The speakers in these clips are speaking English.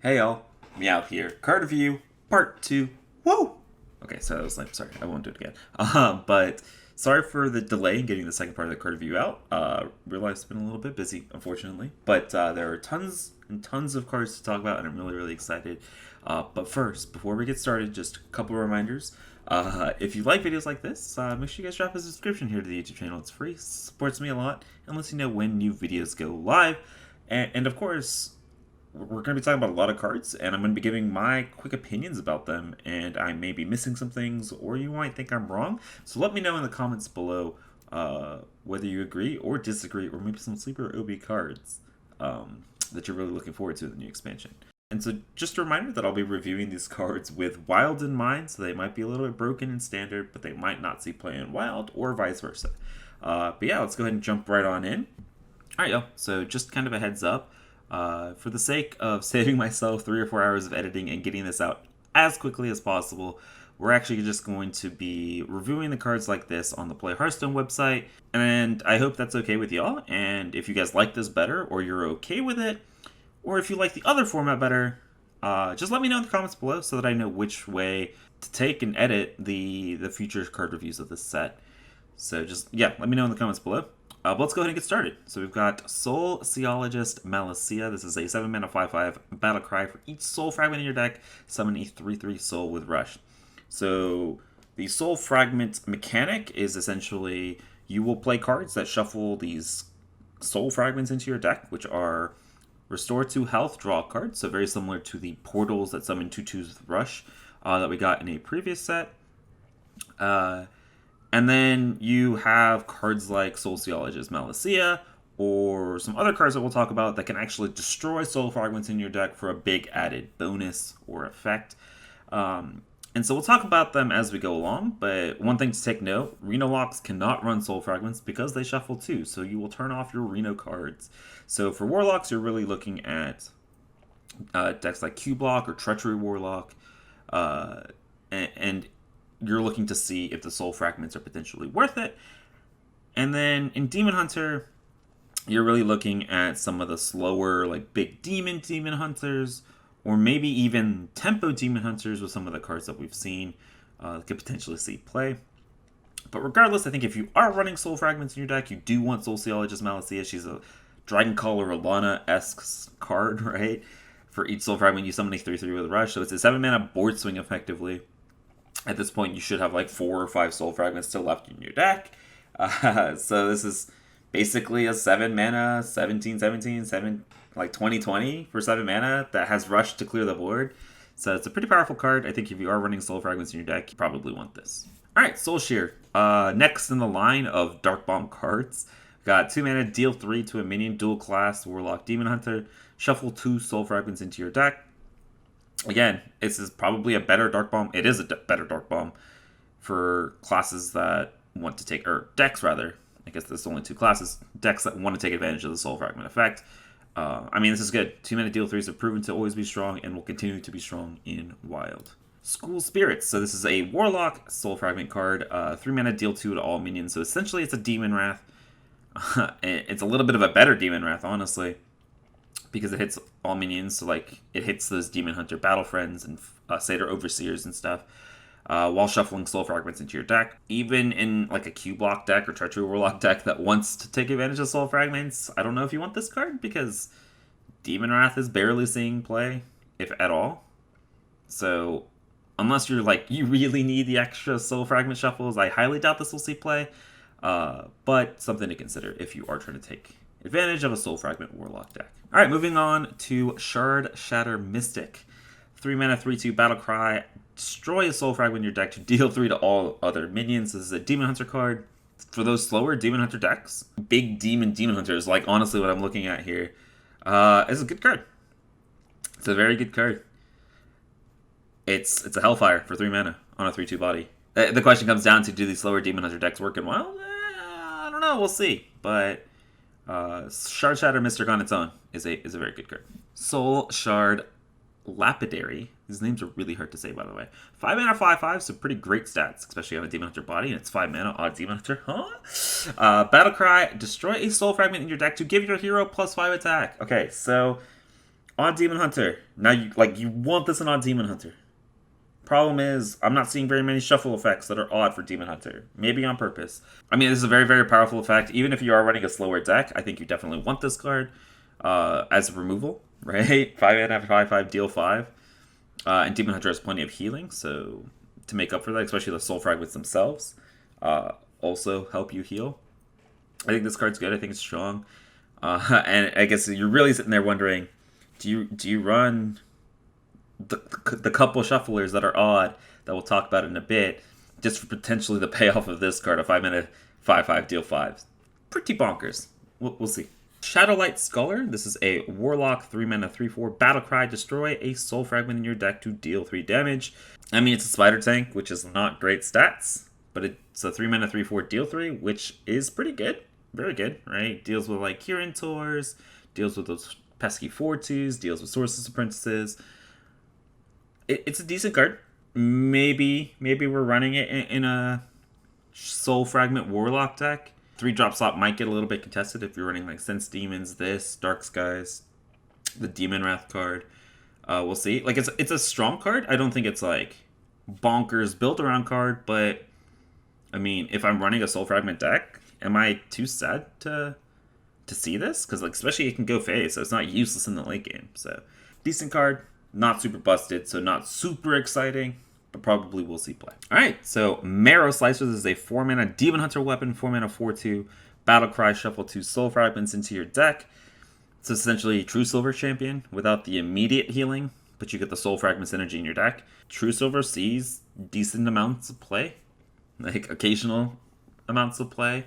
Hey y'all, Meow here. Card review, part 2. Whoa! Okay, so I was like, sorry, I won't do it again. But sorry for the delay in getting the second part of the card review out. Realized it's been a little bit busy, unfortunately. But there are tons and tons of cards to talk about, and I'm really, really excited. But first, before we get started, just a couple of reminders. If you like videos like this, make sure you guys drop a subscription here to the YouTube channel. It's free, supports me a lot, and lets you know when new videos go live. And of course, we're going to be talking about a lot of cards, and I'm going to be giving my quick opinions about them, and I may be missing some things, or you might think I'm wrong. So let me know in the comments below whether you agree or disagree, or maybe some sleeper OB cards that you're really looking forward to in the new expansion. And so just a reminder that I'll be reviewing these cards with Wild in mind, so they might be a little bit broken in Standard, but they might not see play in Wild, or vice versa. But yeah, let's go ahead and jump right on in. Alright, yo, so just kind of a heads up. For the sake of saving myself 3 or 4 hours of editing and getting this out as quickly as possible, we're actually just going to be reviewing the cards like this on the Play Hearthstone website, and I hope that's okay with y'all. And if you guys like this better, or you're okay with it, or if you like the other format better, just let me know in the comments below so that I know which way to take and edit the future card reviews of this set. So just, yeah, let me know in the comments below. But let's go ahead and get started. So we've got Soul Theologist Malicia. This is a 7-mana 5/5 battle cry. For each soul fragment in your deck, summon a 3/3 soul with Rush. So the soul fragment mechanic is essentially you will play cards that shuffle these soul fragments into your deck, which are Restore 2 health, draw a card. So very similar to the portals that summon 2/2s with Rush that we got in a previous set. And then you have cards like Soul Theologist Malicia, or some other cards that we'll talk about that can actually destroy soul fragments in your deck for a big added bonus or effect. And so we'll talk about them as we go along, but one thing to take note, Reno locks cannot run soul fragments because they shuffle too, so you will turn off your Reno cards. So for Warlocks, you're really looking at decks like Q-Block or Treachery Warlock, and you're looking to see if the soul fragments are potentially worth it. And then in Demon Hunter, you're really looking at some of the slower, like big demon hunters, or maybe even tempo demon hunters with some of the cards that we've seen could potentially see play. But regardless, I think if you are running soul fragments in your deck, you do want Soul Theologist Malicia. She's a Dragoncaller Alana-esque card, right? For each soul fragment, you summon a 3/3 with Rush. So it's a 7-mana board swing effectively. At this point, you should have like 4 or 5 soul fragments still left in your deck. So this is basically a 7-mana, 7, like 20/20 for 7 mana that has Rush to clear the board. So it's a pretty powerful card. I think if you are running soul fragments in your deck, you probably want this. Alright, Soul Shear. Next in the line of Dark Bomb cards. Got 2 mana, deal 3 to a minion, dual class, Warlock, Demon Hunter. Shuffle 2 soul fragments into your deck. Again, this is probably a better Dark Bomb. It is a better Dark Bomb for classes that want to take, or decks rather. I guess there's only 2 classes. Decks that want to take advantage of the Soul Fragment effect. I mean, this is good. 2-mana deal 3s have proven to always be strong and will continue to be strong in Wild. School Spirits. So this is a Warlock Soul Fragment card. 3-mana deal 2 to all minions. So essentially it's a Demon Wrath. It's a little bit of a better Demon Wrath, honestly, because it hits all minions, so like it hits those Demon Hunter battle friends and Satyr Overseers and stuff, while shuffling soul fragments into your deck. Even in like a Q-Block deck or Treachery Warlock deck that wants to take advantage of soul fragments, I don't know if you want this card because Demon Wrath is barely seeing play, if at all. So unless you're like, you really need the extra soul fragment shuffles, I highly doubt this will see play. But something to consider if you are trying to take advantage of a soul fragment Warlock deck. Alright, moving on to Shard Shatter Mystic. 3-mana 3/2 battle cry. Destroy a soul fragment in your deck to deal 3 to all other minions. This is a Demon Hunter card. For those slower Demon Hunter decks, big Demon Hunter is like honestly what I'm looking at here. It's a good card. It's a very good card. It's a Hellfire for 3 mana on a 3/2 body. The question comes down to, do these slower Demon Hunter decks work in Wild? I don't know, we'll see. But Shard Shatter Mystic on its own is a very good card. Soul Shard Lapidary. These names are really hard to say, by the way. 5-mana 5/5, so pretty great stats, especially on a Demon Hunter body, and it's 5 mana. Odd Demon Hunter, huh? Battle Cry. Destroy a soul fragment in your deck to give your hero +5 attack. Okay, so Odd Demon Hunter. Now you want this in Odd Demon Hunter. Problem is, I'm not seeing very many shuffle effects that are odd for Demon Hunter. Maybe on purpose. I mean, this is a very, very powerful effect. Even if you are running a slower deck, I think you definitely want this card as a removal, right? 5 mana, 5/5, deal 5. And Demon Hunter has plenty of healing, so to make up for that, especially the Soul Fragments themselves, also help you heal. I think this card's good. I think it's strong. And I guess you're really sitting there wondering, do you run the couple shufflers that are odd that we'll talk about in a bit, just for potentially the payoff of this card, a 5 mana 5/5 deal 5. Pretty bonkers. We'll see. Shadowlight Scholar. This is a Warlock 3 mana 3/4 Battlecry. Destroy a Soul Fragment in your deck to deal 3 damage. I mean, it's a Spider Tank, which is not great stats, but it's a 3 mana 3/4 deal 3, which is pretty good. Very good, right? Deals with like Kirin Tours, deals with those pesky 4/2s, deals with Sources Apprentices. It's a decent card. Maybe we're running it in a Soul Fragment Warlock deck. 3-drop slot might get a little bit contested if you're running like Sense Demons, Dark Skies, the Demon Wrath card. We'll see. Like it's a strong card. I don't think it's like bonkers built around card, but I mean, if I'm running a Soul Fragment deck, am I too sad to see this? Because like especially it can go phase, so it's not useless in the late game. So decent card. Not super busted, so not super exciting, but probably we'll see play. Alright, so Marrow Slicer. This is a 4 mana Demon Hunter weapon, 4 mana 4/2, Battlecry, shuffle 2 Soul Fragments into your deck. It's essentially True Silver champion without the immediate healing, but you get the Soul Fragments energy in your deck. True Silver sees decent amounts of play, like occasional amounts of play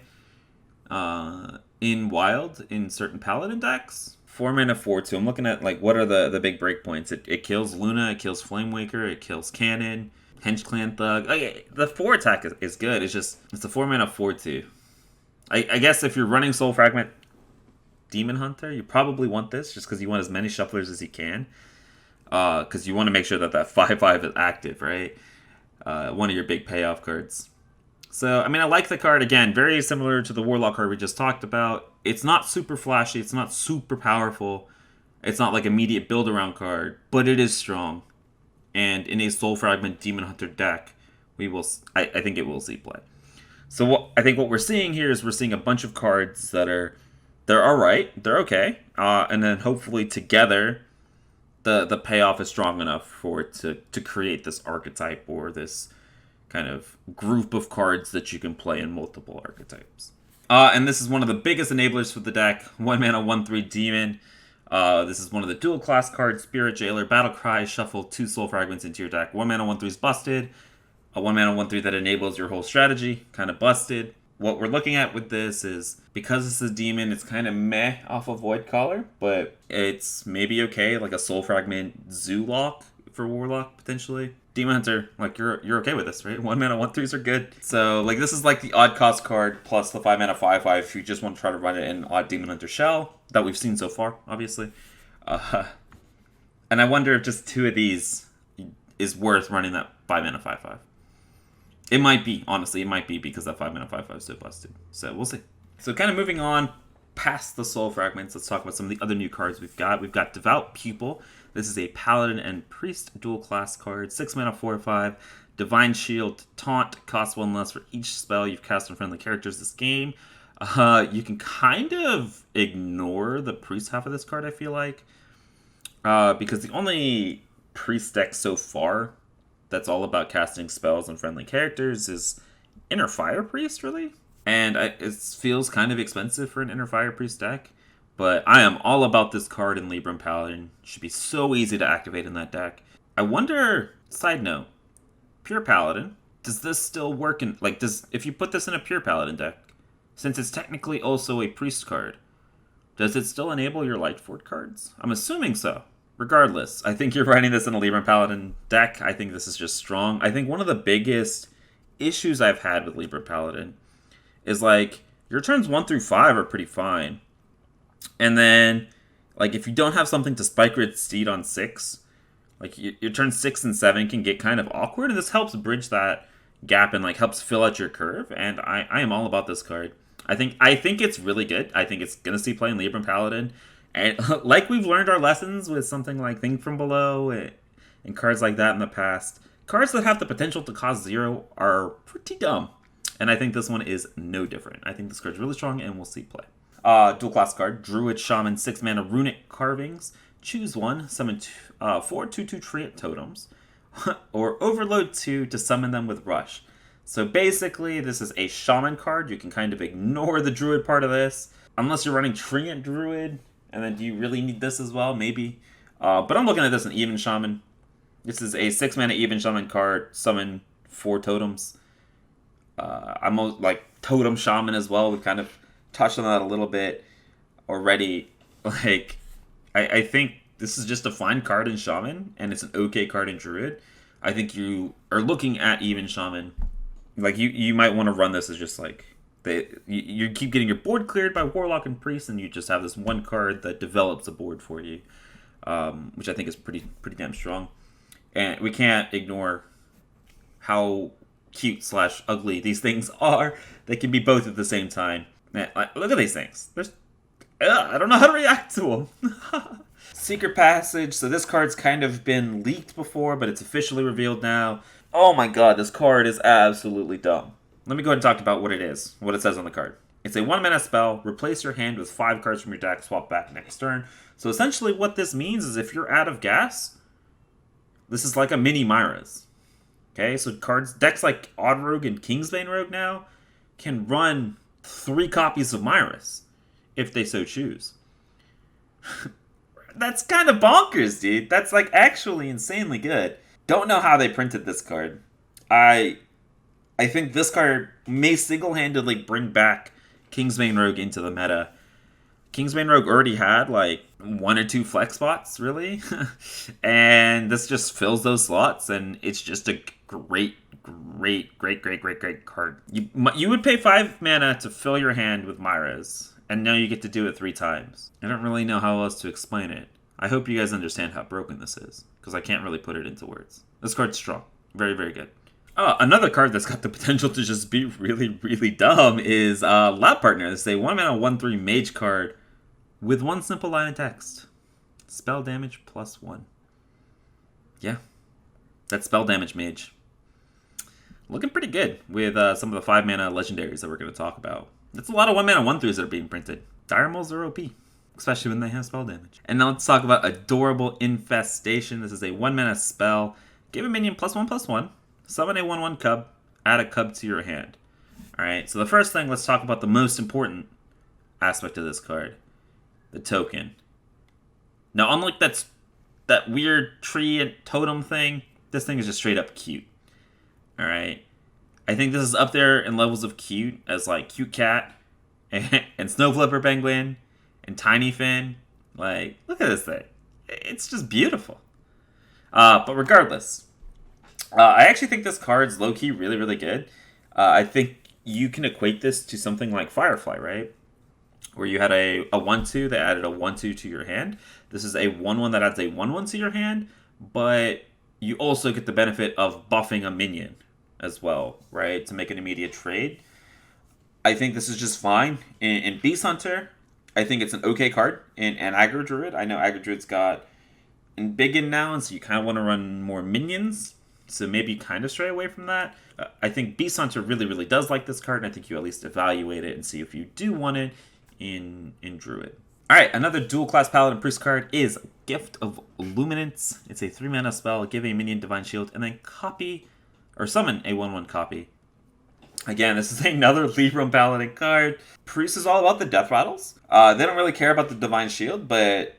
in Wild, in certain Paladin decks. 4 mana 4/2. I'm looking at like what are the big breakpoints. It kills Luna, it kills Flamewaker, it kills Cannon, Henge Clan Thug. Okay, the 4 attack is good. It's just it's a 4 mana 4/2. I guess if you're running Soul Fragment Demon Hunter, you probably want this just because you want as many shufflers as you can. Because you want to make sure that 5/5 is active, right? One of your big payoff cards. So, I mean, I like the card. Again, very similar to the Warlock card we just talked about. It's not super flashy. It's not super powerful. It's not like immediate build-around card, but it is strong. And in a Soul Fragment Demon Hunter deck, I think it will see play. So I think what we're seeing here is we're seeing a bunch of cards they're all right. They're okay. And then hopefully together, the payoff is strong enough for it to create this archetype or this kind of group of cards that you can play in multiple archetypes. And this is one of the biggest enablers for the deck. 1 mana 1/3 Demon. This is one of the dual class cards. Spirit Jailer, Battlecry, shuffle 2 Soul Fragments into your deck. 1 mana 1/3 is busted. A 1 mana 1/3 that enables your whole strategy. Kind of busted. What we're looking at with this is, because this is a demon, it's kind of meh off of voidcaller, but it's maybe okay, like a Soul Fragment Zoolock for Warlock, potentially. Demon Hunter, like, you're okay with this, right? 1 mana 1/3s are good. So, like, this is like the odd cost card plus the 5 mana 5/5 if you just want to try to run it in odd Demon Hunter shell that we've seen so far, obviously. And I wonder if just 2 of these is worth running that 5 mana 5/5. It might be, honestly, it might be because that 5 mana 5/5 is so busted. So, we'll see. So, kind of moving on past the Soul Fragments, let's talk about some of the other new cards we've got. We've got Devoured People. This is a Paladin and Priest dual class card. 6 mana 4/5. Divine Shield, Taunt, costs 1 less for each spell you've cast on friendly characters this game. You can kind of ignore the Priest half of this card, I feel like. Because the only Priest deck so far that's all about casting spells on friendly characters is Inner Fire Priest, really? And it feels kind of expensive for an Inner Fire Priest deck. But I am all about this card in Libram Paladin. It should be so easy to activate in that deck. I wonder, side note, Pure Paladin, does this still work in, like, if you put this in a Pure Paladin deck, since it's technically also a Priest card, does it still enable your Lightford cards? I'm assuming so. Regardless, I think you're writing this in a Libram Paladin deck. I think this is just strong. I think one of the biggest issues I've had with Libram Paladin is, like, your turns 1 through 5 are pretty fine. And then, like, if you don't have something to Spike Red Steed on 6, like, your turn 6 and 7 can get kind of awkward, and this helps bridge that gap and, like, helps fill out your curve, and I am all about this card. I think it's really good. I think it's going to see play in Libram Paladin. And like we've learned our lessons with something like Thing from Below and cards like that in the past, cards that have the potential to cost 0 are pretty dumb. And I think this one is no different. I think this card's really strong and we'll see play. Dual class card, Druid Shaman, 6 mana Runic Carvings. Choose one, summon 4 2/2 Treant Totems, or overload 2 to summon them with Rush. So basically, this is a Shaman card. You can kind of ignore the Druid part of this, unless you're running Treant Druid, and then do you really need this as well? Maybe. But I'm looking at this in Even Shaman. This is a 6 mana Even Shaman card, summon 4 totems. I'm like Totem Shaman as well. We've kind of touched on that a little bit already. Like, I think this is just a fine card in Shaman, and it's an okay card in Druid. I think you are looking at Even Shaman. Like, you might want to run this as just like, you keep getting your board cleared by Warlock and Priest, and you just have this one card that develops a board for you, which I think is pretty damn strong. And we can't ignore how cute/ugly these things are. They can be both at the same time. Man, look at these things. I don't know how to react to them. Secret Passage. So this card's kind of been leaked before, but it's officially revealed now. Oh my god, this card is absolutely dumb. Let me go ahead and talk about what it is, what it says on the card. It's a 1 mana spell. Replace your hand with 5 cards from your deck, swap back next turn. So essentially what this means is if you're out of gas, this is like a mini Myra's. Okay, so decks like Odd Rogue and Kingsbane Rogue now can run 3 copies of Myra's if they so choose. That's kind of bonkers, dude. That's like actually insanely good. Don't know how they printed this card. I think this card may single-handedly bring back Kingsbane Rogue into the meta. Kingsbane Rogue already had like 1 or 2 flex spots, really. And this just fills those slots, and it's just a great card. You would pay 5 mana to fill your hand with Myra's, and now you get to do it 3 times. I don't really know how else to explain it. I hope you guys understand how broken this is, because I can't really put it into words. This card's strong. Very, very good. Another card that's got the potential to just be really dumb is Lab Partner. This is a 1 mana 1/3 mage card with 1 simple line of text. Spell damage +1. Yeah. That's spell damage mage. Looking pretty good with some of the 5 mana legendaries that we're going to talk about. That's a lot of 1 mana 1/3s that are being printed. Dire Moles are OP, especially when they have spell damage. And now let's talk about Adorable Infestation. This is a 1 mana spell. Give a minion +1/+1. Summon a 1/1 cub. Add a cub to your hand. Alright, so the first thing, let's talk about the most important aspect of this card. The token. Now, unlike that weird tree and totem thing, this thing is just straight up cute. Alright. I think this is up there in levels of cute as like Cute Cat and Snow Flipper Penguin and Tiny Fin. Like, look at this thing. It's just beautiful. But regardless, I actually think this card's low-key really good. I think you can equate this to something like Firefly, right? Where you had a 1/2 that added a 1/2 to your hand. This is a 1/1 that adds a 1/1 to your hand, but you also get the benefit of buffing a minion as well, right? To make an immediate trade. I think this is just fine. In Beast Hunter, I think it's an okay card. In Aggro Druid, I know Aggro Druid's got in Biggin now, and so you kind of want to run more minions. So maybe kind of stray away from that. I think Beast Hunter really does like this card, and I think you at least evaluate it and see if you do want it in Druid. Alright, another dual class Paladin Priest card is Gift of Luminance. It's a 3 mana spell. Give a minion Divine Shield, and then copy or summon a 1/1 copy. Again, this is another Libram Paladin card. Priest is all about the death rattles. They don't really care about the Divine Shield, but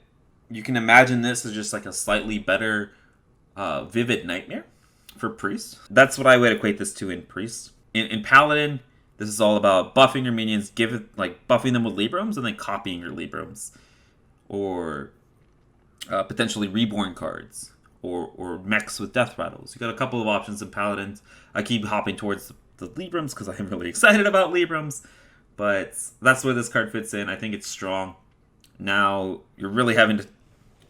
you can imagine this as just like a slightly better Vivid Nightmare for Priest. That's what I would equate this to in Priest. In Paladin, this is all about buffing your minions, buffing them with Librams, and then copying your Librams. Or potentially Reborn cards. Or mechs with death rattles. You got a couple of options in Paladins. I keep hopping towards the Librams because I'm really excited about Librams. But that's where this card fits in. I think it's strong. Now, you're really having to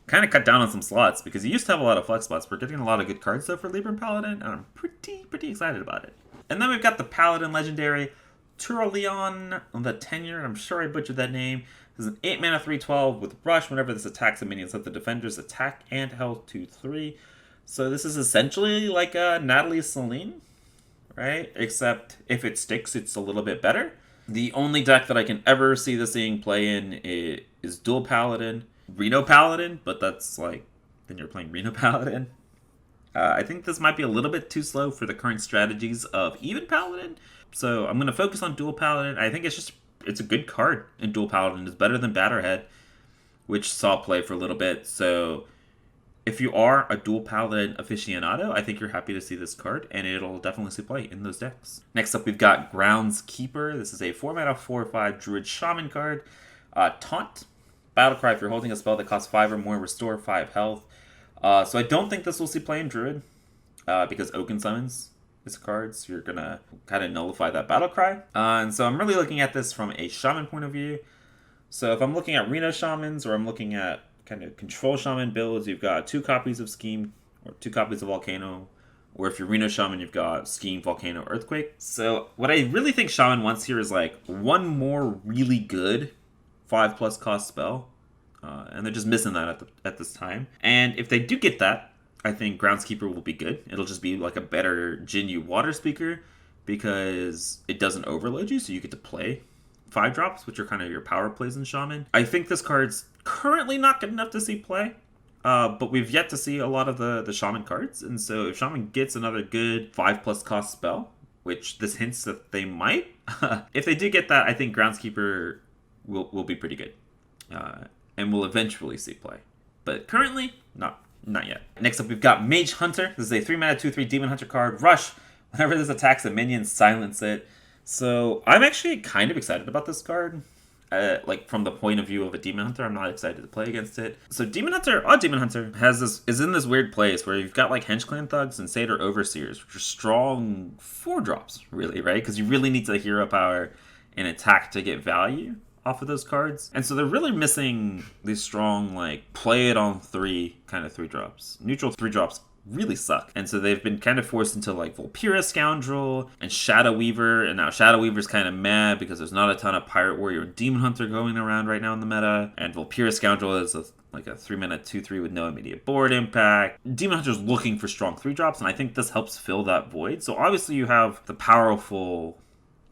kind of cut down on some slots because you used to have a lot of flex spots. We're getting a lot of good cards though for Libram Paladin, and I'm pretty excited about it. And then we've got the Paladin Legendary Turleon the Tenure. I'm sure I butchered that name. This is an 8 mana 3/12 with Rush. Whenever this attacks a minion, set the defender's attack and health to 3. So this is essentially like a Natalie Celine, right? Except if it sticks, it's a little bit better. The only deck that I can ever see this thing play in is Dual Paladin, Reno Paladin, but that's like, then you're playing Reno Paladin. I think this might be a little bit too slow for the current strategies of even Paladin. So I'm going to focus on Dual Paladin. I think it's a good card in Dual Paladin. It's better than Batterhead, which saw play for a little bit. So if you are a Dual Paladin aficionado, I think you're happy to see this card, and it'll definitely see play in those decks. Next up, we've got Groundskeeper. This is a 4 mana 4/5 Druid Shaman card. Taunt. Battlecry, if you're holding a spell that costs 5 or more, restore 5 health. So I don't think this will see play in Druid, because Oaken Summons is a card, so you're going to kind of nullify that Battlecry. And so I'm really looking at this from a Shaman point of view. So if I'm looking at Reno Shamans, or I'm looking at kind of Control Shaman builds, you've got 2 copies of Scheme, or 2 copies of Volcano. Or if you're Reno Shaman, you've got Scheme, Volcano, Earthquake. So what I really think Shaman wants here is like one more really good 5+ cost spell. And they're just missing that at this time. And if they do get that, I think Groundskeeper will be good. It'll just be like a better Jinyu Water Speaker, because it doesn't overload you, so you get to play 5 drops, which are kind of your power plays in Shaman. I think this card's currently not good enough to see play, but we've yet to see a lot of the Shaman cards. And so if Shaman gets another good 5+ cost spell, which this hints that they might, if they do get that, I think Groundskeeper will be pretty good. And will eventually see play. But currently, not yet. Next up, we've got Mage Hunter. This is a 3 mana 2/3 Demon Hunter card. Rush. Whenever this attacks a minion, silence it. So I'm actually kind of excited about this card. Like from the point of view of a Demon Hunter, I'm not excited to play against it. So Demon Hunter is in this weird place where you've got like Hench Clan Thugs and Satyr Overseers, which are strong 4-drops, really, right? Because you really need to hero power and attack to get value off of those cards. And so they're really missing these strong, like, play it on 3 kind of 3-drops. Neutral 3-drops really suck. And so they've been kind of forced into, like, Vulpera Scoundrel and Shadow Weaver. And now Shadow Weaver's kind of mad because there's not a ton of Pirate Warrior and Demon Hunter going around right now in the meta. And Vulpera Scoundrel is like a 3 mana 2/3 with no immediate board impact. Demon Hunter's looking for strong 3-drops, and I think this helps fill that void. So obviously you have the powerful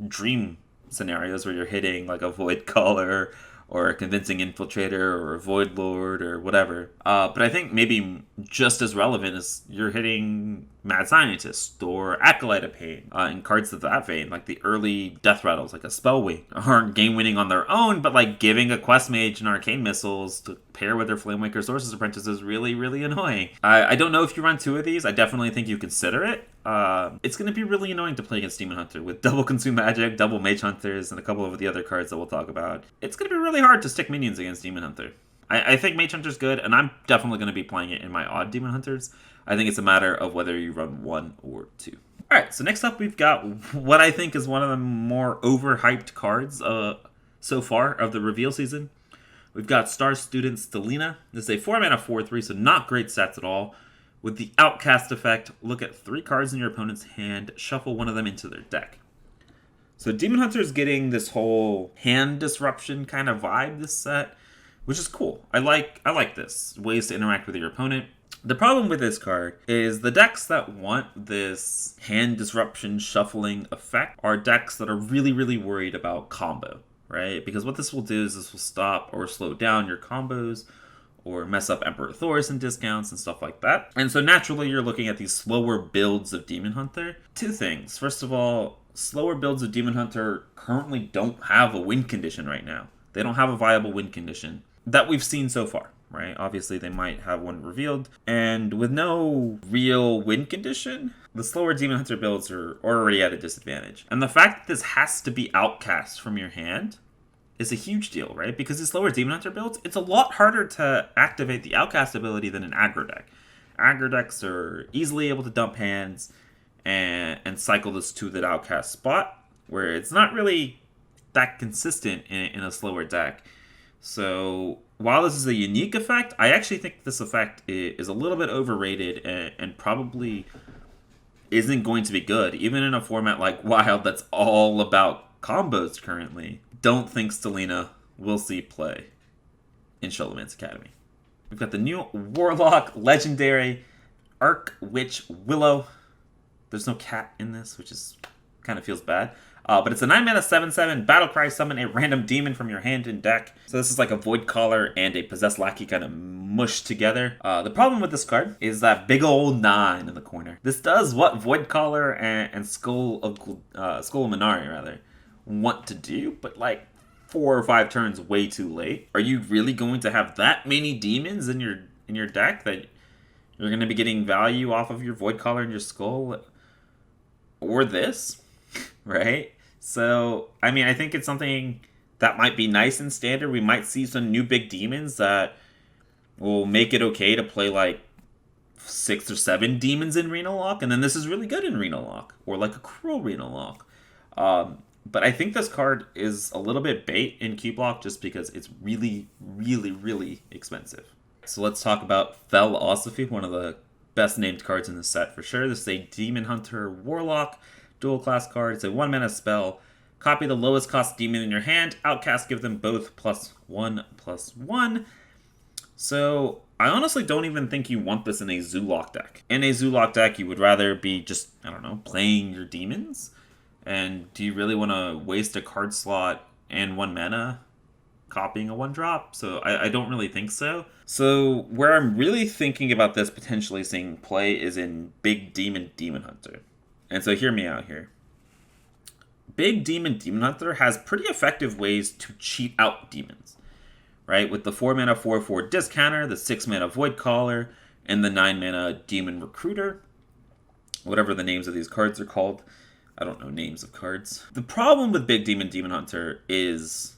Dream scenarios where you're hitting like a voidcaller or a convincing infiltrator or a void lord or whatever. But I think maybe just as relevant is you're hitting Mad Scientist or Acolyte of Pain in cards of that vein, like the early death rattles, like a Spellwing, aren't game winning on their own, but like giving a Quest Mage and Arcane Missiles to pair with their Flamewaker Sorcerer's Apprentice is really, really annoying. I don't know if you run 2 of these. I definitely think you consider it. It's going to be really annoying to play against Demon Hunter with double Consume Magic, double Mage Hunters, and a couple of the other cards that we'll talk about. It's going to be really hard to stick minions against Demon Hunter. I think Mage Hunter's good, and I'm definitely going to be playing it in my odd Demon Hunters. I think it's a matter of whether you run 1 or 2. Alright, so next up we've got what I think is one of the more overhyped cards so far of the reveal season. We've got Star Student Stellina. This is a 4 mana 4/3, so not great stats at all. With the Outcast effect, look at 3 cards in your opponent's hand, shuffle one of them into their deck. So Demon Hunter is getting this whole hand disruption kind of vibe this set, which is cool. I like this. Ways to interact with your opponent. The problem with this card is the decks that want this hand disruption shuffling effect are decks that are really, really worried about combo, right? Because what this will do is this will stop or slow down your combos or mess up Emperor Thorus and discounts and stuff like that. And so naturally you're looking at these slower builds of Demon Hunter. 2 things. First of all, slower builds of Demon Hunter currently don't have a win condition right now. They don't have a viable win condition that we've seen so far, right? Obviously they might have one revealed. And with no real win condition, the slower Demon Hunter builds are already at a disadvantage. And the fact that this has to be outcast from your hand is a huge deal, right? Because these slower Demon Hunter builds, it's a lot harder to activate the Outcast ability than an aggro deck. Aggro decks are easily able to dump hands and cycle this to that Outcast spot, where it's not really that consistent in a slower deck. So while this is a unique effect, I actually think this effect is a little bit overrated and probably isn't going to be good, even in a format like Wild that's all about combos currently. Don't think Stellina will see play in Scholomance Academy. We've got the new Warlock Legendary Arc Witch Willow. There's no cat in this, which is kind of feels bad. But it's a 9-mana 7/7 battlecry. Summon a random demon from your hand and deck. So this is like a voidcaller and a possessed lackey kind of mushed together. The problem with this card is that big old 9 in the corner. This does what voidcaller and Skull of Minari rather want to do, but like 4 or 5 turns way too late. Are you really going to have that many demons in your deck that you're going to be getting value off of your voidcaller and your skull, or this, right? So, I mean, I think it's something that might be nice in Standard. We might see some new big demons that will make it okay to play like 6 or 7 demons in Arena Lock, and then this is really good in Arena Lock, or like a Cruel Arena Lock. But I think this card is a little bit bait in Cube Lock just because it's really, really, really expensive. So let's talk about Philosophy, one of the best named cards in the set for sure. This is a Demon Hunter Warlock dual class card. It's a 1-mana spell. Copy the lowest cost demon in your hand. Outcast, give them both +1/+1. So I honestly don't even think you want this in a Zoolock deck. In a Zoolock deck, you would rather be just, I don't know, playing your demons. And do you really want to waste a card slot and 1 mana copying a 1-drop? So I don't really think so. So where I'm really thinking about this potentially seeing play is in Big Demon Hunter. And so hear me out here. Big Demon Hunter has pretty effective ways to cheat out demons, right? With the 4-mana 4/4 Discounter, the 6-mana Voidcaller, and the 9-mana Demon Recruiter. Whatever the names of these cards are called. I don't know names of cards. The problem with Big Demon Hunter is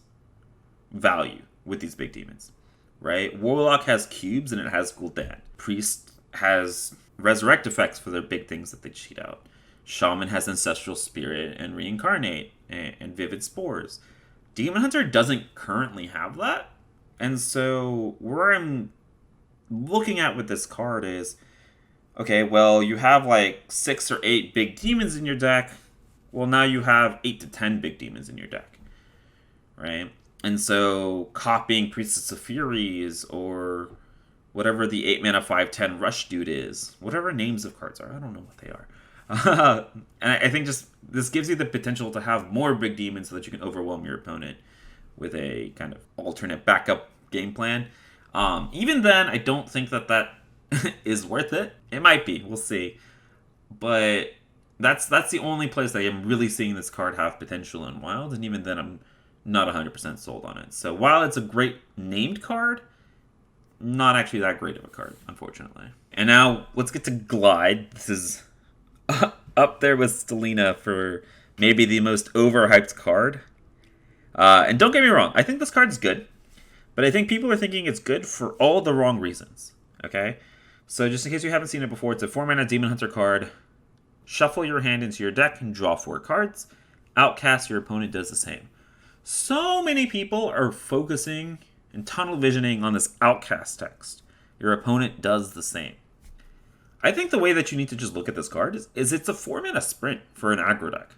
value with these big demons, right? Warlock has cubes and it has Gul'dan. Priest has resurrect effects for their big things that they cheat out. Shaman has Ancestral Spirit and Reincarnate and Vivid Spores. Demon Hunter doesn't currently have that. And so where I'm looking at with this card is, okay, well, you have like 6 or 8 big demons in your deck. Well, now you have 8 to 10 big demons in your deck, right? And so copying Priestess of Furies or whatever the 8-mana 5/10 Rush Dude is, whatever names of cards are, I don't know what they are. And I think just this gives you the potential to have more big demons so that you can overwhelm your opponent with a kind of alternate backup game plan. Even then, I don't think that is worth it. It might be. We'll see. But that's the only place that I am really seeing this card have potential in Wild. And even then, I'm not 100% sold on it. So while it's a great named card, not actually that great of a card, unfortunately. And now let's get to Glide. This is up there with Stella for maybe the most overhyped card. And don't get me wrong, I think this card's good. But I think people are thinking it's good for all the wrong reasons. Okay? So just in case you haven't seen it before, it's a 4-mana Demon Hunter card. Shuffle your hand into your deck and draw 4 cards. Outcast, your opponent does the same. So many people are focusing and tunnel visioning on this outcast text. Your opponent does the same. I think the way that you need to just look at this card is it's a 4-mana sprint for an aggro deck.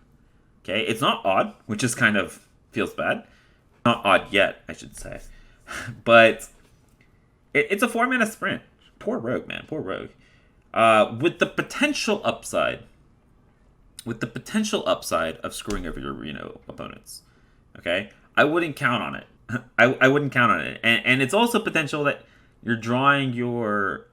Okay, it's not odd, which is kind of feels bad. Not odd yet, I should say. But it's a 4-mana sprint. Poor Rogue, man. Poor Rogue. With the potential upside of screwing over your arena opponents. Okay? I wouldn't count on it. I wouldn't count on it. And it's also potential that you're drawing your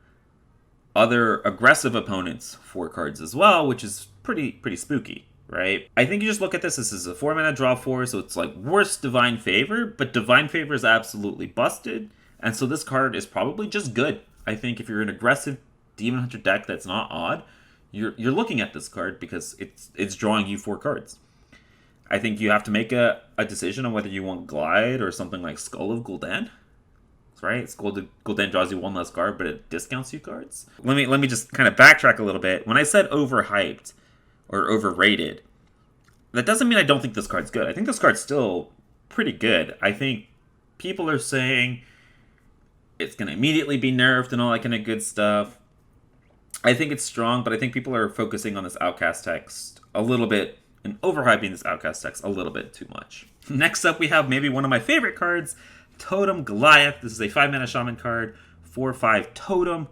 other aggressive opponents 4 cards as well, which is pretty spooky, right? I think you just look at this as a 4-mana draw 4, so it's like worse Divine Favor, but Divine Favor is absolutely busted, and so this card is probably just good. I think if you're an aggressive Demon Hunter deck that's not odd, you're looking at this card because it's drawing you 4 cards. I think you have to make a decision on whether you want Glide or something like Skull of Gul'dan. Right? Skull of Gul'dan draws you 1 less card, but it discounts you cards. Let me just kind of backtrack a little bit. When I said overhyped or overrated, that doesn't mean I don't think this card's good. I think this card's still pretty good. I think people are saying it's going to immediately be nerfed and all that kind of good stuff. I think it's strong, but I think people are focusing on this outcast text a little bit and overhyping this Outcast decks a little bit too much. Next up, we have maybe one of my favorite cards, Totem Goliath. This is a 5-mana Shaman card, 4/5 Totem.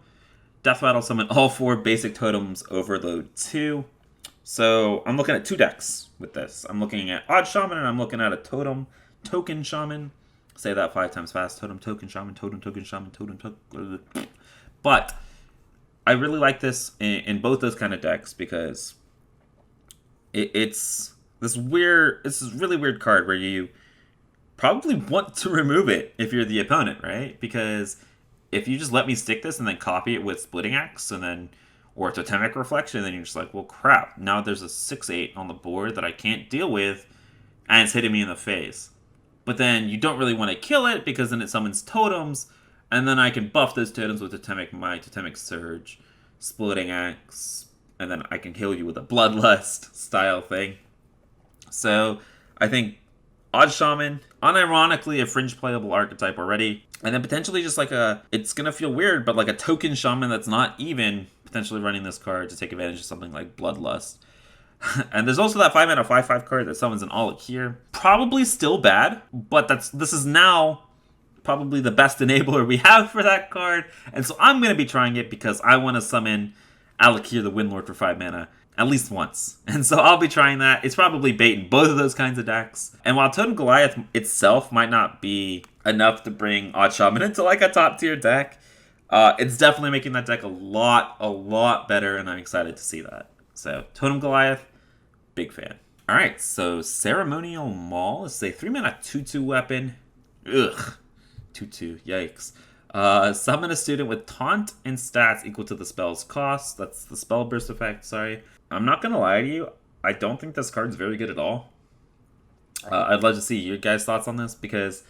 Death Rattle summon all 4 basic totems, overload 2. So I'm looking at 2 decks with this. I'm looking at Odd Shaman and I'm looking at a Totem Token Shaman. Say that 5 times fast. Totem Token Shaman, Totem Token Shaman, Totem Token. But I really like this in both those kind of decks because it's this really weird card where you probably want to remove it if you're the opponent, right? Because if you just let me stick this and then copy it with Splitting Axe and then or Totemic Reflection, then you're just like, well, crap. Now there's a 6/8 on the board that I can't deal with, and it's hitting me in the face. But then you don't really want to kill it because then it summons totems, and then I can buff those totems with my Totemic Surge, Splitting Axe, and then I can kill you with a Bloodlust style thing. So I think Odd Shaman, unironically a fringe playable archetype already, and then potentially just like it's going to feel weird, but like a token shaman that's not even potentially running this card to take advantage of something like Bloodlust. And there's also that 5-mana 5/5 card that summons an Aulic here. Probably still bad, but this is now probably the best enabler we have for that card. And so I'm going to be trying it because I want to summon Alakir the Windlord for 5 mana at least once. And so I'll be trying that. It's probably bait in both of those kinds of decks. And while Totem Goliath itself might not be enough to bring Odd Shaman into like a top tier deck, it's definitely making that deck a lot better, and I'm excited to see that. So Totem Goliath, big fan. Alright, so Ceremonial Mall is a 3-mana 2/2 weapon. Ugh. 2/2, yikes. Summon a student with taunt and stats equal to the spell's cost. That's the spell burst effect, sorry. I'm not gonna lie to you, I don't think this card's very good at all. I'd love to see your guys' thoughts on this, because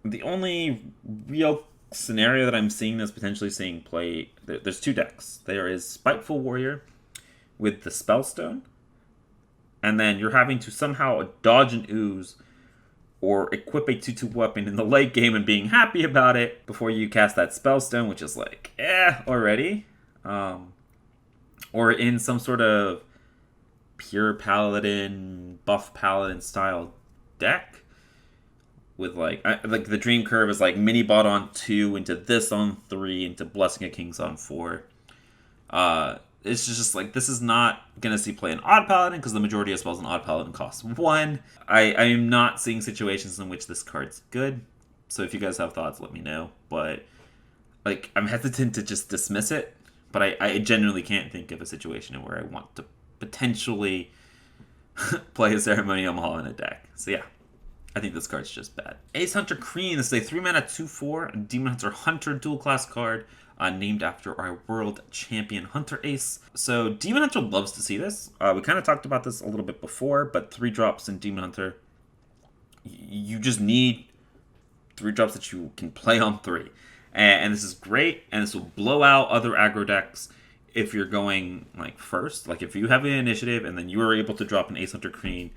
the only real scenario that I'm seeing this potentially seeing play, there's 2 decks. There is Spiteful Warrior with the Spellstone, and then you're having to somehow dodge an ooze or equip a 2/2 weapon in the late game and being happy about it before you cast that Spellstone, which is like, already. Or in some sort of pure Paladin, buff Paladin style deck with like the Dream Curve is like mini bot on 2 into this on 3 into Blessing of Kings on 4. It's just like, this is not going to see play in Odd Paladin because the majority of spells in Odd Paladin cost 1. I am not seeing situations in which this card's good. So if you guys have thoughts, let me know. But like, I'm hesitant to just dismiss it. But I genuinely can't think of a situation where I want to potentially play a Ceremonial Mall in a deck. So yeah, I think this card's just bad. Ace Hunter Kreen is a 3-mana 2/4 Demon Hunter dual class card. Named after our world champion Hunter Ace. So Demon Hunter loves to see this. We kind of talked about this a little bit before, but 3 drops in Demon Hunter, you just need 3 drops that you can play on 3. And this is great, and this will blow out other aggro decks if you're going like first. Like if you have an initiative and then you are able to drop an Ace Hunter Kreen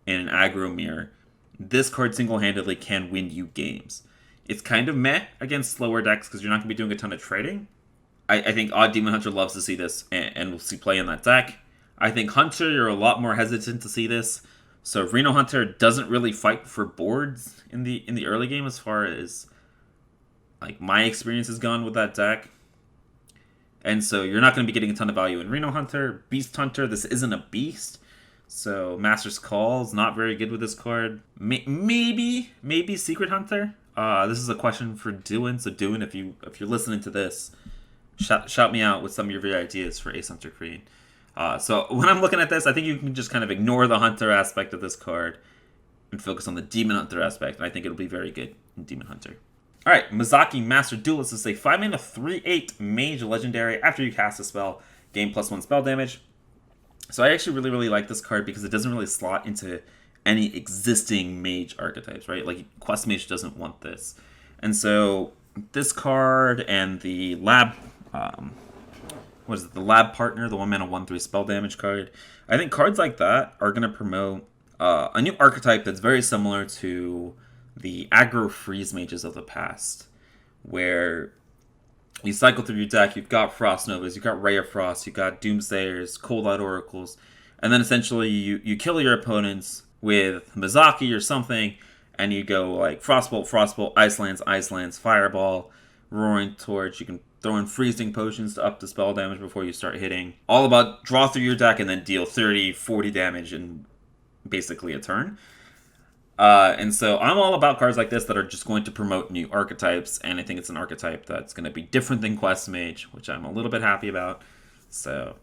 in an aggro mirror, this card single-handedly can win you games. It's kind of meh against slower decks because you're not going to be doing a ton of trading. I think Odd Demon Hunter loves to see this and will see play in that deck. I think Hunter, you're a lot more hesitant to see this. So Reno Hunter doesn't really fight for boards in the early game as far as like my experience has gone with that deck. And so you're not going to be getting a ton of value in Reno Hunter. Beast Hunter, this isn't a beast. So Master's Call is not very good with this card. Maybe Secret Hunter. This is a question for Duin. So Duin, if you're listening to this, shout me out with some of your ideas for Ace Hunter Kreen. So when I'm looking at this, I think you can just kind of ignore the Hunter aspect of this card and focus on the Demon Hunter aspect. And I think it'll be very good in Demon Hunter. All right, Mazaki Master Duelist is a 5-mana 3/8 Mage Legendary. After you cast a spell, gain +1 spell damage. So I actually really like this card because it doesn't really slot into any existing mage archetypes, right? Like Quest Mage doesn't want this. And so this card and the lab the lab partner, the 1-mana 1/3 spell damage card. I think cards like that are gonna promote a new archetype that's very similar to the aggro freeze mages of the past, where you cycle through your deck, you've got Frost Novas, you've got Ray of Frost, you've got Doomsayers, Cold Light Oracles, And then essentially you kill your opponents with Mazaki or something, and you go like Frostbolt, Frostbolt, Ice Lance, Fireball, Roaring Torch. You can throw in Freezing Potions to up the spell damage before you start hitting. All about draw through your deck and then deal 30, 40 damage in basically a turn. And so I'm all about cards like this that are just going to promote new archetypes, and I think it's an archetype that's going to be different than Quest Mage, which I'm a little bit happy about. So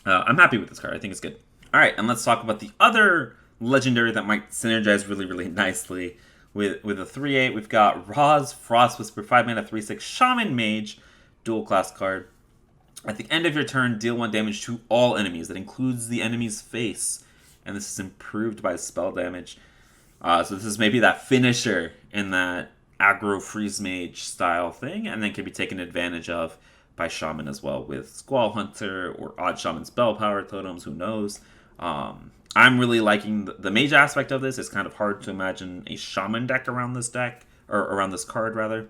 I'm happy with this card. I think it's good. All right, and let's talk about the other legendary that might synergize really, really nicely. With a 3/8, we've got Rozfrost Whisperer, 5-mana, 3/6 Shaman Mage, dual class card. At the end of your turn, deal 1 damage to all enemies. That includes the enemy's face, and this is improved by spell damage. So this is maybe that finisher in that aggro freeze mage style thing, and then can be taken advantage of by Shaman as well with Squall Hunter or Odd Shaman spell power totems, who knows. I'm really liking the mage aspect of this. It's kind of hard to imagine a Shaman deck around this deck, or around this card rather.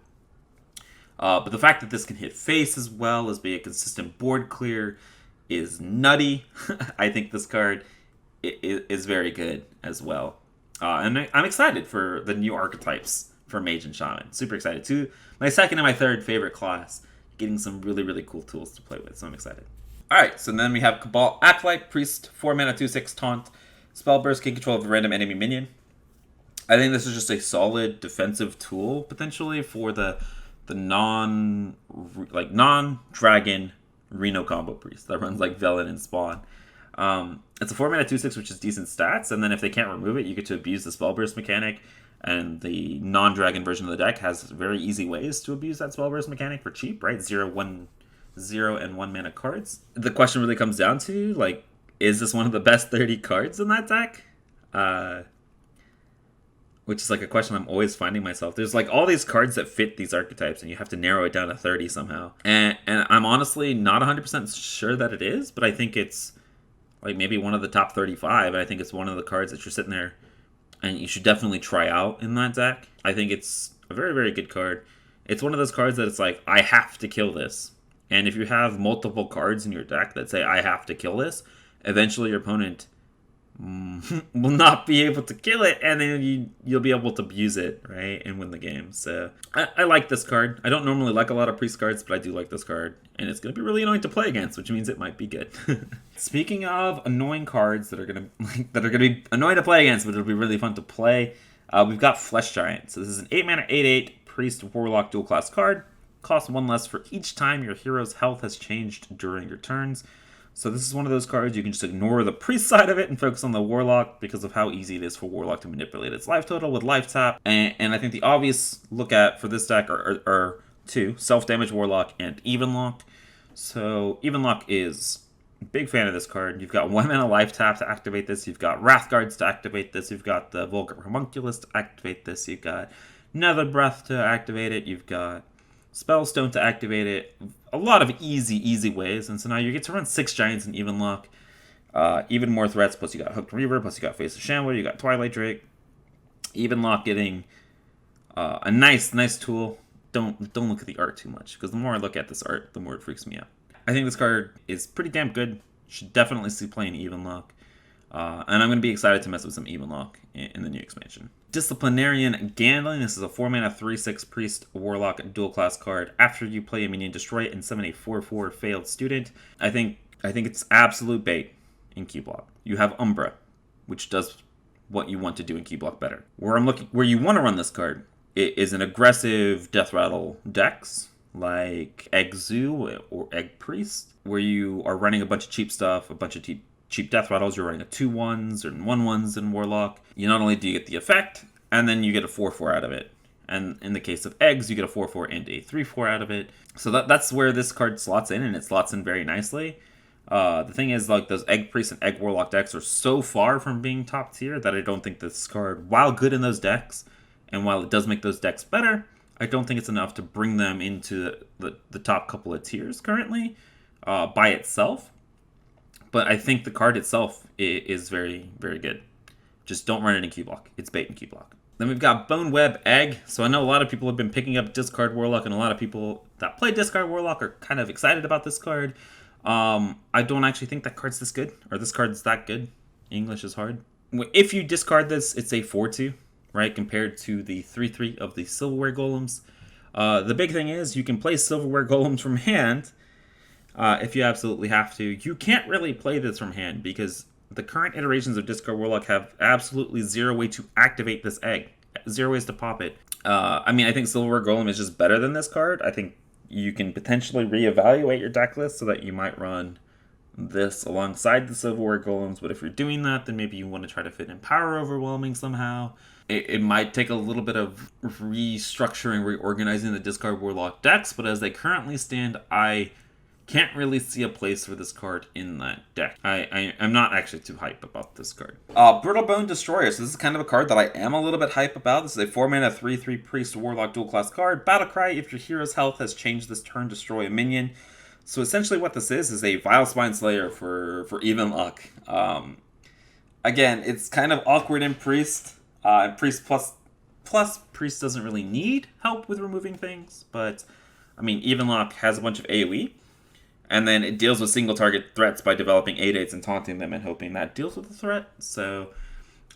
But the fact that this can hit face as well as be a consistent board clear is nutty. I think this card is very good as well. And I'm excited for the new archetypes for Mage and Shaman. Super excited. My second and my third favorite class. Getting some really, really cool tools to play with, so I'm excited. Alright, so then we have Cabal Acolyte, Priest, 4-mana, 2/6 Taunt. Spell Burst, gain control of a random enemy minion. I think this is just a solid defensive tool, potentially, for the non-dragon Reno combo Priest that runs like Velen and Spawn. It's a 4-mana 2/6, which is decent stats, and then if they can't remove it, you get to abuse the Spell Burst mechanic, and the non-dragon version of the deck has very easy ways to abuse that Spell Burst mechanic for cheap, right? 0, 1, 0, and 1 mana cards. The question really comes down to, like, is this one of the best 30 cards in that deck? Which is like a question I'm always finding myself. There's like all these cards that fit these archetypes, and you have to narrow it down to 30 somehow. And I'm honestly not 100% sure that it is, but I think it's like maybe one of the top 35. And I think it's one of the cards that you're sitting there and you should definitely try out in that deck. I think it's a very, very good card. It's one of those cards that it's like, I have to kill this. And if you have multiple cards in your deck that say, I have to kill this, eventually your opponent will not be able to kill it, and then you'll be able to abuse it, right, and win the game. So I like this card. I don't normally like a lot of Priest cards, but I do like this card, and it's going to be really annoying to play against, which means it might be good. Speaking of annoying cards that are going to be annoying to play against, but it'll be really fun to play, we've got Flesh Giant. So this is an 8-mana 8/8 Priest Warlock dual class card. Costs 1 less for each time your hero's health has changed during your turns. So this is one of those cards you can just ignore the Priest side of it and focus on the Warlock because of how easy it is for Warlock to manipulate its life total with life tap. And I think the obvious look at for this deck are two, Self-Damage Warlock and Even Lock. So Even Lock is a big fan of this card. You've got 1 mana life tap to activate this. You've got Wrath Guards to activate this. You've got the Vulgar Homunculus to activate this. You've got Nether Breath to activate it. You've got Spellstone to activate it. A lot of easy ways. And so now you get to run 6 Giants in Even Lock. Even more threats, plus you got Hooked Reaver, plus you got Face of Shambler, you got Twilight Drake. Even Lock getting a nice tool. Don't look at the art too much, because the more I look at this art, the more it freaks me out. I think this card is pretty damn good. Should definitely see play in Even Lock. And I'm going to be excited to mess with some Even Lock in the new expansion. Disciplinarian Gambling. This is a 4-mana 3/6 Priest Warlock dual class card. After you play a minion, destroy it and summon a 4/4 Failed Student. I think it's absolute bait in Keyblock. You have Umbra, which does what you want to do in Keyblock better. Where you want to run this card is an aggressive Death Rattle decks like Egg Zoo or Egg Priest, where you are running a bunch of cheap stuff, a bunch of cheap Death Rattles. You're running a 2/1s and 1/1s in Warlock. You not only do you get the effect, and then you get a 4/4 out of it. And in the case of Eggs, you get a 4/4 and a 3/4 out of it. So that's where this card slots in, and it slots in very nicely. The thing is, like, those Egg Priest and Egg Warlock decks are so far from being top tier that I don't think this card, while good in those decks, and while it does make those decks better, I don't think it's enough to bring them into the top couple of tiers currently by itself. But I think the card itself is very, very good. Just don't run it in Keyblock. It's bait in Keyblock. Then we've got Bone Web Egg. So I know a lot of people have been picking up Discard Warlock, and a lot of people that play Discard Warlock are kind of excited about this card. I don't actually think that card's this good, or this card's that good. English is hard. If you discard this, it's a 4/2, right, compared to the 3/3 of the Silverware Golems. The big thing is you can play Silverware Golems from hand if you absolutely have to. You can't really play this from hand because the current iterations of Discard Warlock have absolutely zero way to activate this egg. Zero ways to pop it. I mean, I think Silverware Golem is just better than this card. I think you can potentially reevaluate your deck list so that you might run this alongside the Silverware Golems, but if you're doing that, then maybe you want to try to fit in Power Overwhelming somehow. It might take a little bit of restructuring, reorganizing the Discard Warlock decks, but as they currently stand, I can't really see a place for this card in that deck. I'm not actually too hype about this card. Brittlebone Destroyer. So this is kind of a card that I am a little bit hype about. This is a 4-mana 3/3 Priest Warlock dual class card. Battlecry, if your hero's health has changed this turn, destroy a minion. So essentially what this is a Vile Spine Slayer for even luck. Again, it's kind of awkward in Priest. And Priest plus Priest doesn't really need help with removing things. But, I mean, even luck has a bunch of AoE. And then it deals with single target threats by developing 8/8s and taunting them and hoping that deals with the threat. So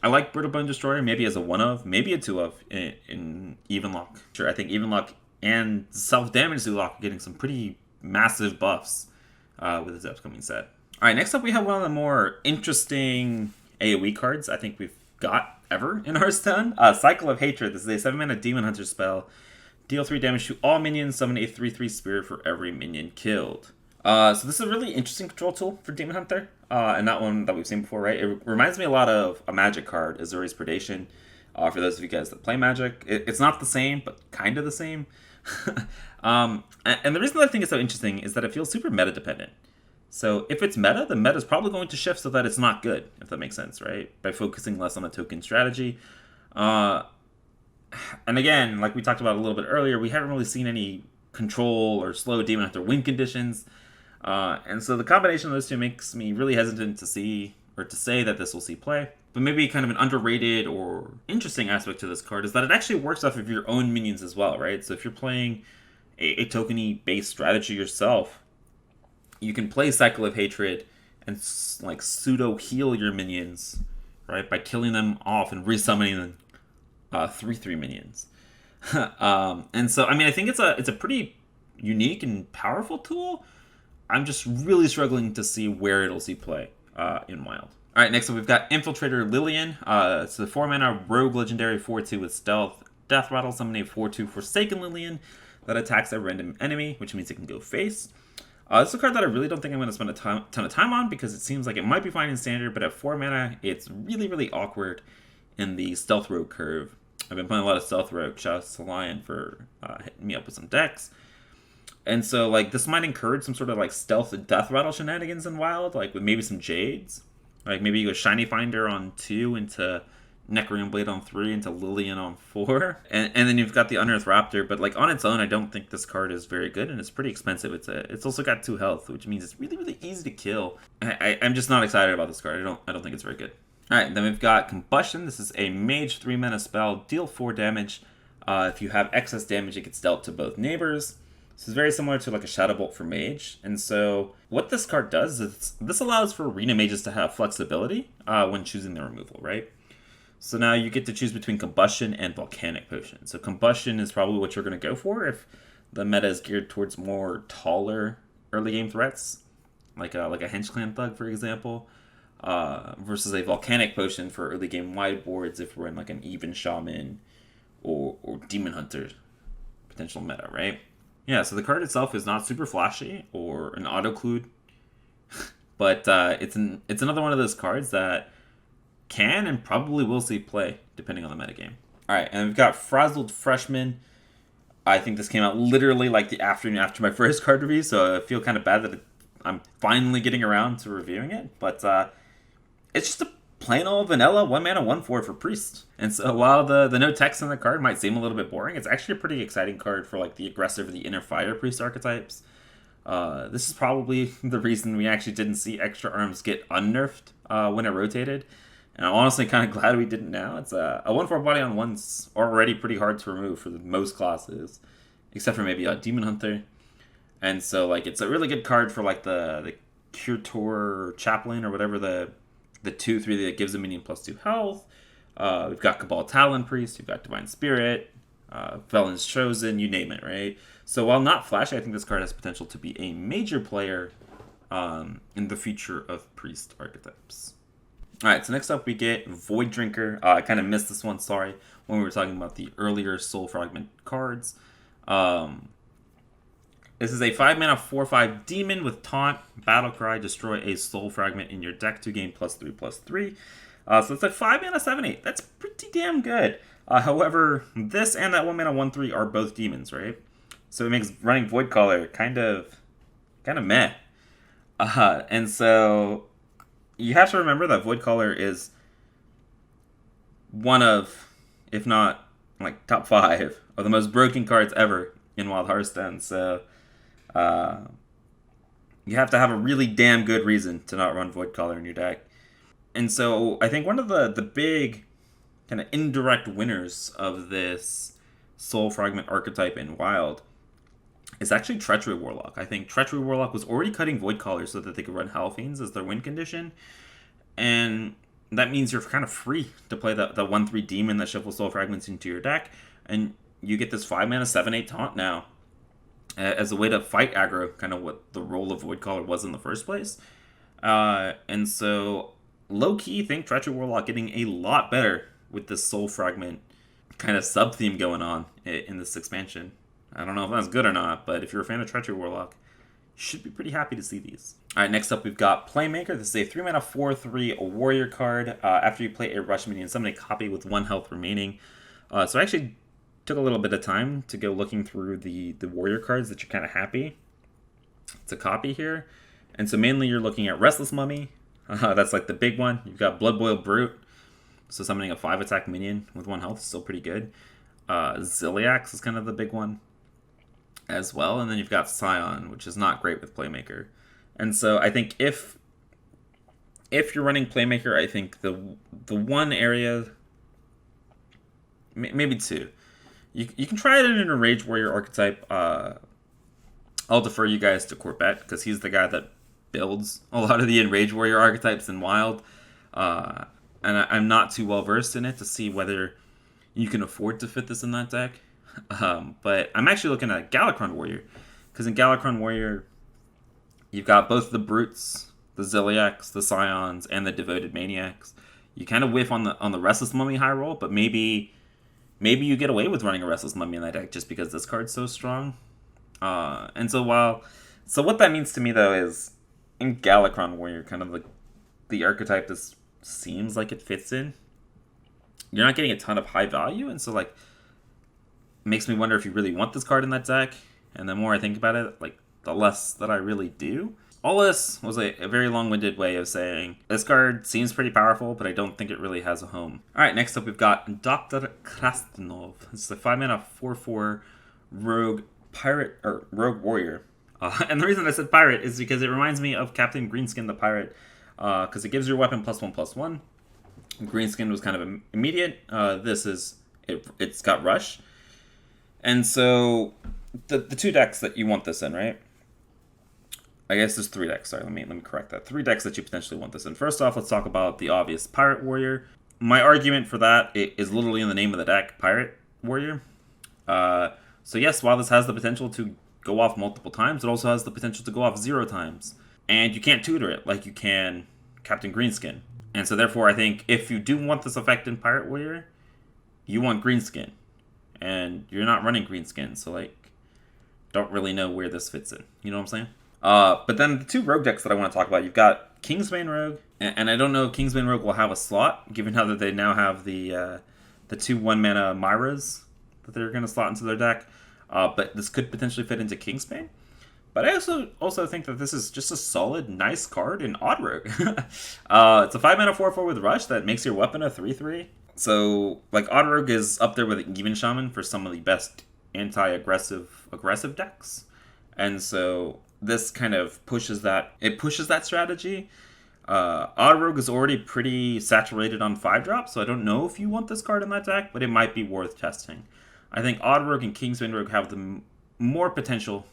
I like Brittlebone Destroyer maybe as a 1-of, maybe a 2-of in Even Luck. Sure, I think Even Luck and Self-Damage Zulok are getting some pretty massive buffs with this upcoming set. Alright, next up we have one of the more interesting AoE cards I think we've got ever in Hearthstone. Cycle of Hatred. This is a 7-mana Demon Hunter spell. Deal 3 damage to all minions, summon a 3/3 spirit for every minion killed. So this is a really interesting control tool for Demon Hunter, and not one that we've seen before, right? It reminds me a lot of a Magic card, Azuri's Predation, for those of you guys that play Magic. It's not the same, but kind of the same. And the reason that I think it's so interesting is that it feels super meta-dependent. So if it's meta, the meta is probably going to shift so that it's not good, if that makes sense, right? By focusing less on a token strategy. And again, like we talked about a little bit earlier, we haven't really seen any control or slow Demon Hunter win conditions. And so the combination of those two makes me really hesitant to see or to say that this will see play. But maybe kind of an underrated or interesting aspect to this card is that it actually works off of your own minions as well, right? So if you're playing a tokeny based strategy yourself, you can play Cycle of Hatred and like pseudo heal your minions, right, by killing them off and resummoning them 3/3 minions. And so I mean I think it's a pretty unique and powerful tool. I'm just really struggling to see where it'll see play in Wild. All right, next up we've got Infiltrator Lillian. It's a 4-mana rogue legendary 4/2 with stealth, death rattle, summon a 4/2 Forsaken Lillian that attacks a random enemy, which means it can go face. This is a card that I really don't think I'm going to spend a ton of time on because it seems like it might be fine in standard, but at 4 mana, it's really, really awkward in the stealth rogue curve. I've been playing a lot of stealth rogue. Shout out to Lion for hitting me up with some decks. And so, like, this might encourage some sort of, like, stealth and death rattle shenanigans in Wild, like, with maybe some Jades. Like, maybe you go Shiny Finder on 2 into Necrorean Blade on 3 into Lillian on 4. And then you've got the Unearthed Raptor, but, like, on its own, I don't think this card is very good, and it's pretty expensive. It's also got 2 health, which means it's really, really easy to kill. I'm just not excited about this card. I don't think it's very good. Alright, then we've got Combustion. This is a Mage 3-mana spell. Deal 4 damage. If you have excess damage, it gets dealt to both neighbors. This is very similar to like a Shadow Bolt for Mage. And so what this card does is this allows for Arena Mages to have flexibility when choosing their removal, right? So now you get to choose between Combustion and Volcanic Potion. So Combustion is probably what you're going to go for if the meta is geared towards more taller early game threats, like a Hench Clan Thug, for example, versus a Volcanic Potion for early game wide boards if we're in like an Even Shaman or Demon Hunter potential meta, right? Yeah, so the card itself is not super flashy or an auto-clued, but it's another one of those cards that can and probably will see play, depending on the metagame. Alright, and we've got Frazzled Freshman. I think this came out literally like the afternoon after my first card review, so I feel kind of bad that I'm finally getting around to reviewing it, but it's just a plain old vanilla 1-mana 1/4 for Priest. And so while the no text on the card might seem a little bit boring, it's actually a pretty exciting card for like the aggressive or the inner fire Priest archetypes. This is probably the reason we actually didn't see extra arms get unnerfed when it rotated. And I'm honestly kind of glad we didn't now. It's a 1/4 body on 1's already pretty hard to remove for most classes, except for maybe a Demon Hunter. And so like it's a really good card for like the Curator Chaplain or whatever the 2/3 that gives a minion +2 health. We've got Cabal Priest, we've got Divine Spirit, Felon's Chosen, you name it, right? So while not flashy, I think this card has potential to be a major player in the future of Priest archetypes. Alright, so next up we get Void Drinker. I kind of missed this one, sorry, when we were talking about the earlier Soul Fragment cards. This is a 5-mana 4/5 demon with Taunt, Battlecry, destroy a Soul Fragment in your deck, 2 gain +3/+3. So it's a 5-mana 7/8. That's pretty damn good. However, this and that 1-mana 1/3 are both demons, right? So it makes running voidcaller kind of meh. And so you have to remember that voidcaller is one of, if not like top 5 of the most broken cards ever in Wild Hearthstone. So you have to have a really damn good reason to not run voidcaller in your deck. And so I think one of the big kind of indirect winners of this Soul Fragment archetype in Wild is actually Treachery Warlock. I think Treachery Warlock was already cutting voidcaller so that they could run Hellfiends as their win condition. And that means you're kind of free to play the 1/3 demon that shuffles Soul Fragments into your deck. And you get this 5-mana 7/8 taunt now as a way to fight aggro, kind of what the role of voidcaller was in the first place. And so low-key think Treachery Warlock getting a lot better with this Soul Fragment kind of sub-theme going on in this expansion. I don't know if that's good or not, but if you're a fan of Treachery Warlock, you should be pretty happy to see these. Alright, next up we've got Playmaker. This is a 3-mana 4/3 warrior card. After you play a rush minion, summon a copy with 1 health remaining. So I actually took a little bit of time to go looking through the warrior cards that you're kind of happy to copy here. And so mainly you're looking at Restless Mummy. That's like the big one. You've got Bloodboil Brute. So summoning a 5-attack minion with 1 health is still pretty good. Ziliax is kind of the big one as well. And then you've got Scion, which is not great with Playmaker. And so I think if you're running Playmaker, I think the one area, maybe 2, you can try it in a Rage Warrior archetype. I'll defer you guys to Corbett because he's the guy that builds a lot of the Enrage Warrior archetypes in Wild. And I'm not too well versed in it to see whether you can afford to fit this in that deck. But I'm actually looking at Galakron Warrior, because in Galakron Warrior, you've got both the Brutes, the Ziliacs, the Scions, and the Devoted Maniacs. You kind of whiff on the Restless Mummy high roll, but maybe you get away with running a Restless Mummy in that deck just because this card's so strong. And so what that means to me though is in Galakron Warrior, kind of the archetype this seems like it fits in. You're not getting a ton of high value, and so like makes me wonder if you really want this card in that deck. And the more I think about it, like the less that I really do. All this was a very long-winded way of saying this card seems pretty powerful, but I don't think it really has a home. Alright, next up we've got Dr. Krastinov. This is a 5-mana 4/4 rogue pirate or rogue warrior. And the reason I said pirate is because it reminds me of Captain Greenskin the Pirate, because it gives your weapon +1/+1. Greenskin was kind of immediate. This is it's got rush. And so the 2 decks that you want this in, right? I guess there's 3 decks. Sorry, let me correct that. 3 decks that you potentially want this in. First off, let's talk about the obvious Pirate Warrior. My argument for that is literally in the name of the deck, Pirate Warrior. So yes, while this has the potential to go off multiple times, it also has the potential to go off 0 times. And you can't tutor it like you can Captain Greenskin. And so therefore, I think if you do want this effect in Pirate Warrior, you want Greenskin. And you're not running Greenskin, so like, don't really know where this fits in. You know what I'm saying? But then the 2 rogue decks that I want to talk about, you've got Kingsbane Rogue, and I don't know if Kingsbane Rogue will have a slot, given how that they now have the 2 1-mana Myras that they're going to slot into their deck. But this could potentially fit into Kingsbane. But I also think that this is just a solid, nice card in Odd Rogue. It's a 5-mana 4/4 with Rush that makes your weapon a 3/3. So, like, Odd Rogue is up there with Even Shaman for some of the best aggressive decks. And so this kind of pushes that strategy. Odd Rogue is already pretty saturated on 5-drop, so I don't know if you want this card in that deck, but it might be worth testing. I think Odd Rogue and Kingsbane Rogue have the more potential,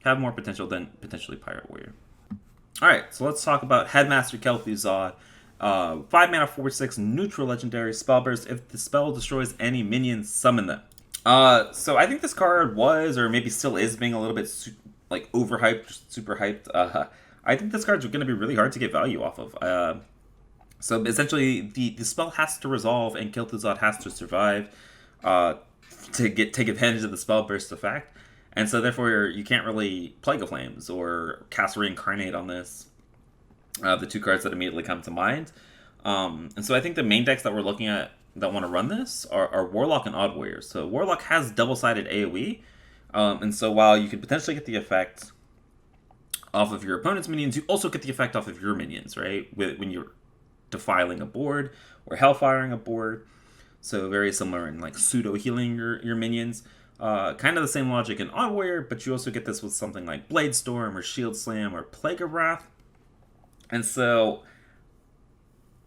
have more potential than potentially Pirate Warrior. Alright, so let's talk about Headmaster Kel'Thuzad. 5 mana, 4/6 neutral legendary spell burst. If the spell destroys any minions, summon them. So I think this card was, or maybe still is, being a little bit like overhyped, super hyped. I think this card's going to be really hard to get value off of. So essentially, the spell has to resolve, and Kel'Thuzad has to survive to take advantage of the spell burst effect. And so therefore, you can't really Plague of Flames or cast Reincarnate on this. The two cards that immediately come to mind. And so I think the main decks that we're looking at that want to run this are Warlock and Odd Warrior. So Warlock has double-sided AoE. And so while you could potentially get the effect off of your opponent's minions, you also get the effect off of your minions, right? When you're defiling a board or hellfiring a board. So very similar in like pseudo-healing your minions. Kind of the same logic in Odd Warrior, but you also get this with something like Blade Storm or Shield Slam or Plague of Wrath. And so,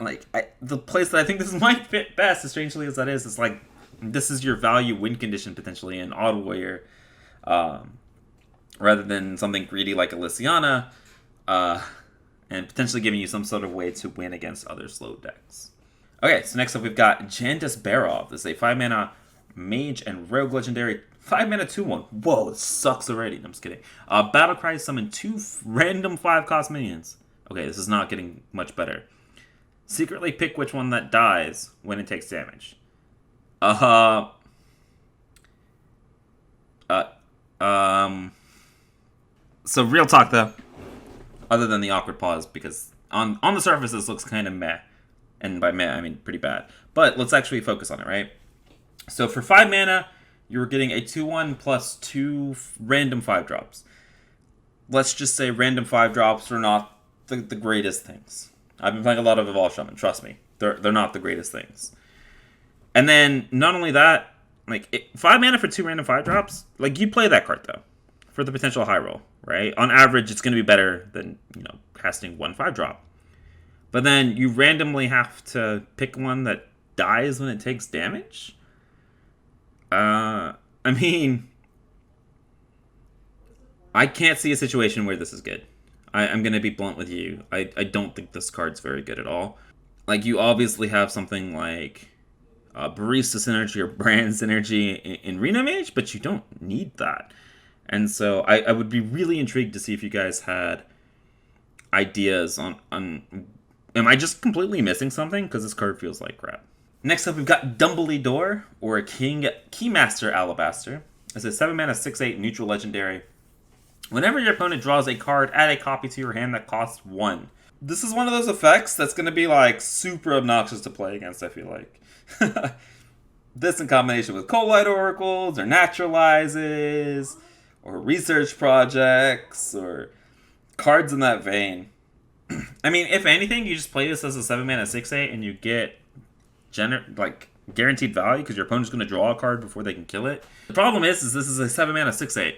like, the place that I think this might fit best, as strangely as that is like, this is your value win condition potentially in Odd Warrior, rather than something greedy like Elysiana, and potentially giving you some sort of way to win against other slow decks. Okay, so next up we've got Jandis Barov. This is a 5 mana Mage and Rogue Legendary, 5 mana 2/1. Whoa, it sucks already. No, I'm just kidding. Battlecry, summon 2 random 5-cost minions. Okay, this is not getting much better. Secretly pick which one that dies when it takes damage. So real talk though, other than the awkward pause, because on the surface this looks kind of meh. And by meh, I mean pretty bad. But let's actually focus on it, right? So for 5 mana, you're getting a 2/1 plus 2 random 5-drops. Let's just say random 5-drops are not the greatest things. I've been playing a lot of Evolved Shaman, trust me. They're not the greatest things. And then, not only that, like, 5 mana for 2 random 5-drops, like, you play that card, though, for the potential high roll, right? On average, it's going to be better than, casting 1 5-drop. But then, you randomly have to pick one that dies when it takes damage? I mean, I can't see a situation where this is good. I'm going to be blunt with you. I don't think this card's very good at all. Like, you obviously have something like Barista Synergy or Brand Synergy in Reno Mage, but you don't need that. And so I would be really intrigued to see if you guys had ideas on am I just completely missing something? Because this card feels like crap. Next up, we've got Dumbledore, or a Keymaster Alabaster. It's a 7 mana 6/8 neutral legendary. Whenever your opponent draws a card, add a copy to your hand that costs 1. This is one of those effects that's going to be, like, super obnoxious to play against, I feel like. This in combination with Cold Oracles, or Naturalizes, or Research Projects, or cards in that vein. I mean, if anything, you just play this as a 7 mana 6/8, and you get, guaranteed value, because your opponent's going to draw a card before they can kill it. The problem is this is a 7 mana 6/8.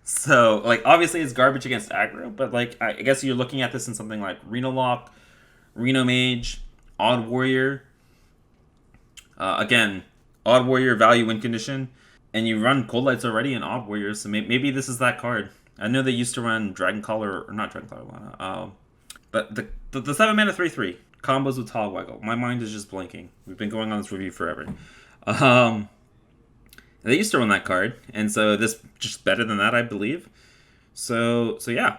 So, like, obviously it's garbage against aggro, but, like, I guess you're looking at this in something like Reno Lock, Reno Mage, Odd Warrior. Again, Odd Warrior value win condition, and you run Cold Lights already in Odd Warrior, so maybe this is that card. I know they used to run Dragon Collar, or not Dragon Collar, but the 7 mana 3/3 combos with Togwaggle. My mind is just blanking. We've been going on this review forever. They used to run that card, and so this just better than that, I believe. So yeah.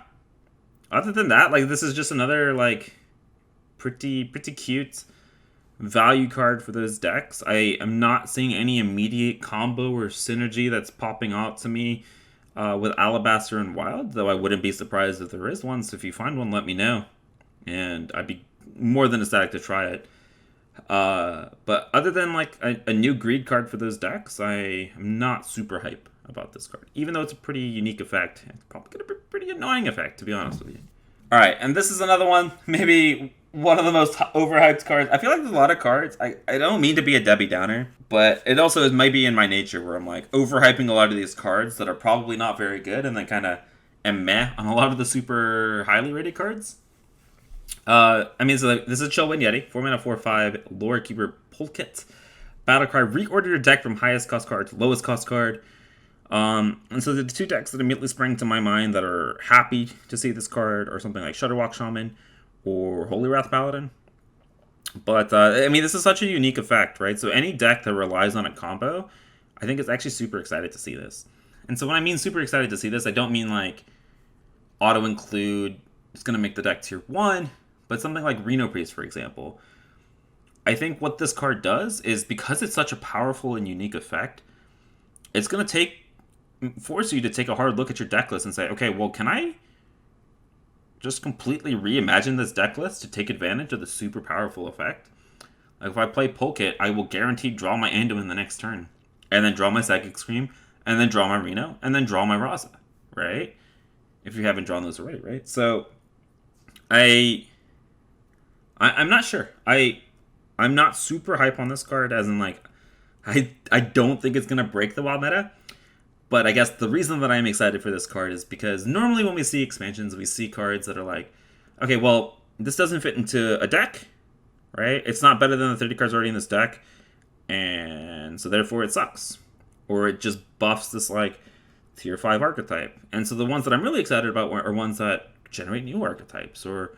Other than that, like, this is just another, like, pretty cute value card for those decks. I am not seeing any immediate combo or synergy that's popping out to me with Alabaster and Wild, though I wouldn't be surprised if there is one. So if you find one, let me know, and I'd be more than ecstatic to try it. But other than, like, a new greed card for those decks, I am not super hype about this card. Even though it's a pretty unique effect, it's probably going to be a pretty annoying effect, to be honest with you. Alright, and this is another one, maybe one of the most overhyped cards. I feel like there's a lot of cards. I don't mean to be a Debbie Downer, but it also might be in my nature where I'm, like, overhyping a lot of these cards that are probably not very good, and then kind of am meh on a lot of the super highly rated cards. So this is Chillwind Yeti, 4 mana 4/5, Lore Keeper Polkit. Battlecry, reorder your deck from highest cost card to lowest cost card. And so the two decks that immediately spring to my mind that are happy to see this card are something like Shudderwock Shaman or Holy Wrath Paladin. But, I mean, this is such a unique effect, right? So any deck that relies on a combo, I think it's actually super excited to see this. And so when I mean super excited to see this, I don't mean like auto-include, it's going to make the deck tier 1, but something like Reno Priest, for example. I think what this card does is, because it's such a powerful and unique effect, it's going to force you to take a hard look at your deck list and say, okay, well, can I just completely reimagine this deck list to take advantage of the super powerful effect? Like, if I play Polkit, I will guaranteed draw my Ando in the next turn, and then draw my Psychic Scream, and then draw my Reno, and then draw my Raza, right? If you haven't drawn those already, right? So, I'm not sure. I'm not super hype on this card, as in, like, I don't think it's going to break the wild meta. But I guess the reason that I'm excited for this card is because normally when we see expansions, we see cards that are like, okay, well, this doesn't fit into a deck, right? It's not better than the 30 cards already in this deck, and so therefore it sucks. Or it just buffs this, like, tier 5 archetype. And so the ones that I'm really excited about are ones that generate new archetypes, or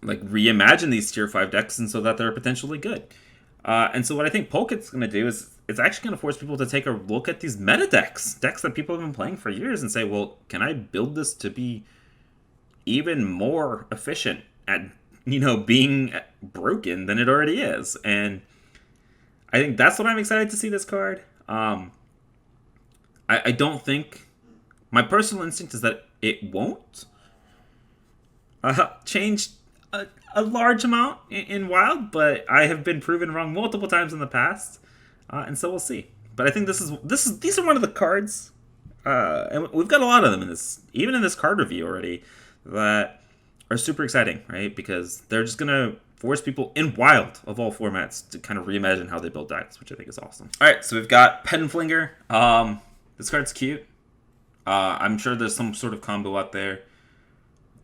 like reimagine these tier 5 decks and so that they're potentially good. And so what I think Polkit's going to do is it's actually going to force people to take a look at these meta decks that people have been playing for years, and say, well, can I build this to be even more efficient at, being broken than it already is? And I think that's what I'm excited to see this card. I don't think, my personal instinct is that it won't change a large amount in Wild, but I have been proven wrong multiple times in the past, and so we'll see. But I think these are one of the cards, and we've got a lot of them even in this card review already, that are super exciting, right? Because they're just gonna force people in Wild of all formats to kind of reimagine how they build decks, which I think is awesome. All right, so we've got Penflinger. This card's cute. I'm sure there's some sort of combo out there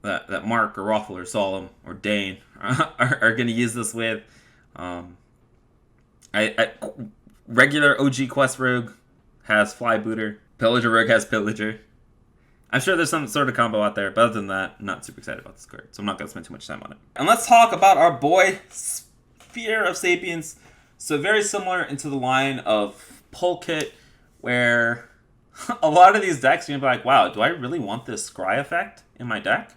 that Mark or Raffle or Solemn or Dane are going to use this with. Regular OG Quest Rogue has Flybooter. Pillager Rogue has Pillager. I'm sure there's some sort of combo out there, but other than that, I'm not super excited about this card, so I'm not going to spend too much time on it. And let's talk about our boy, Sphere of Sapience. So very similar into the line of Polkit, where a lot of these decks, you're going to be like, wow, do I really want this Scry effect in my deck?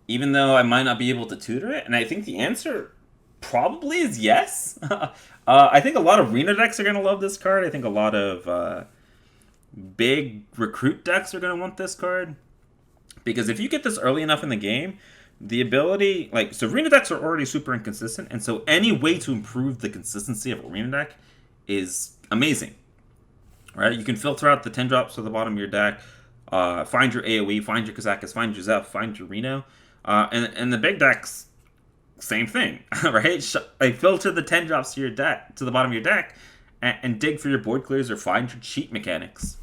Even though I might not be able to tutor it? And I think the answer probably is yes. I think a lot of Reno decks are going to love this card. I think a lot of big recruit decks are going to want this card. Because if you get this early enough in the game, the ability, so Reno decks are already super inconsistent, and so any way to improve the consistency of a Reno deck is amazing. Right? You can filter out the 10 drops to the bottom of your deck, find your AoE, find your Kazakus, find your Zeph, find your Reno. And the big decks, same thing, right? Filter the 10 drops to your deck, to the bottom of your deck, and dig for your board clears or find your cheat mechanics.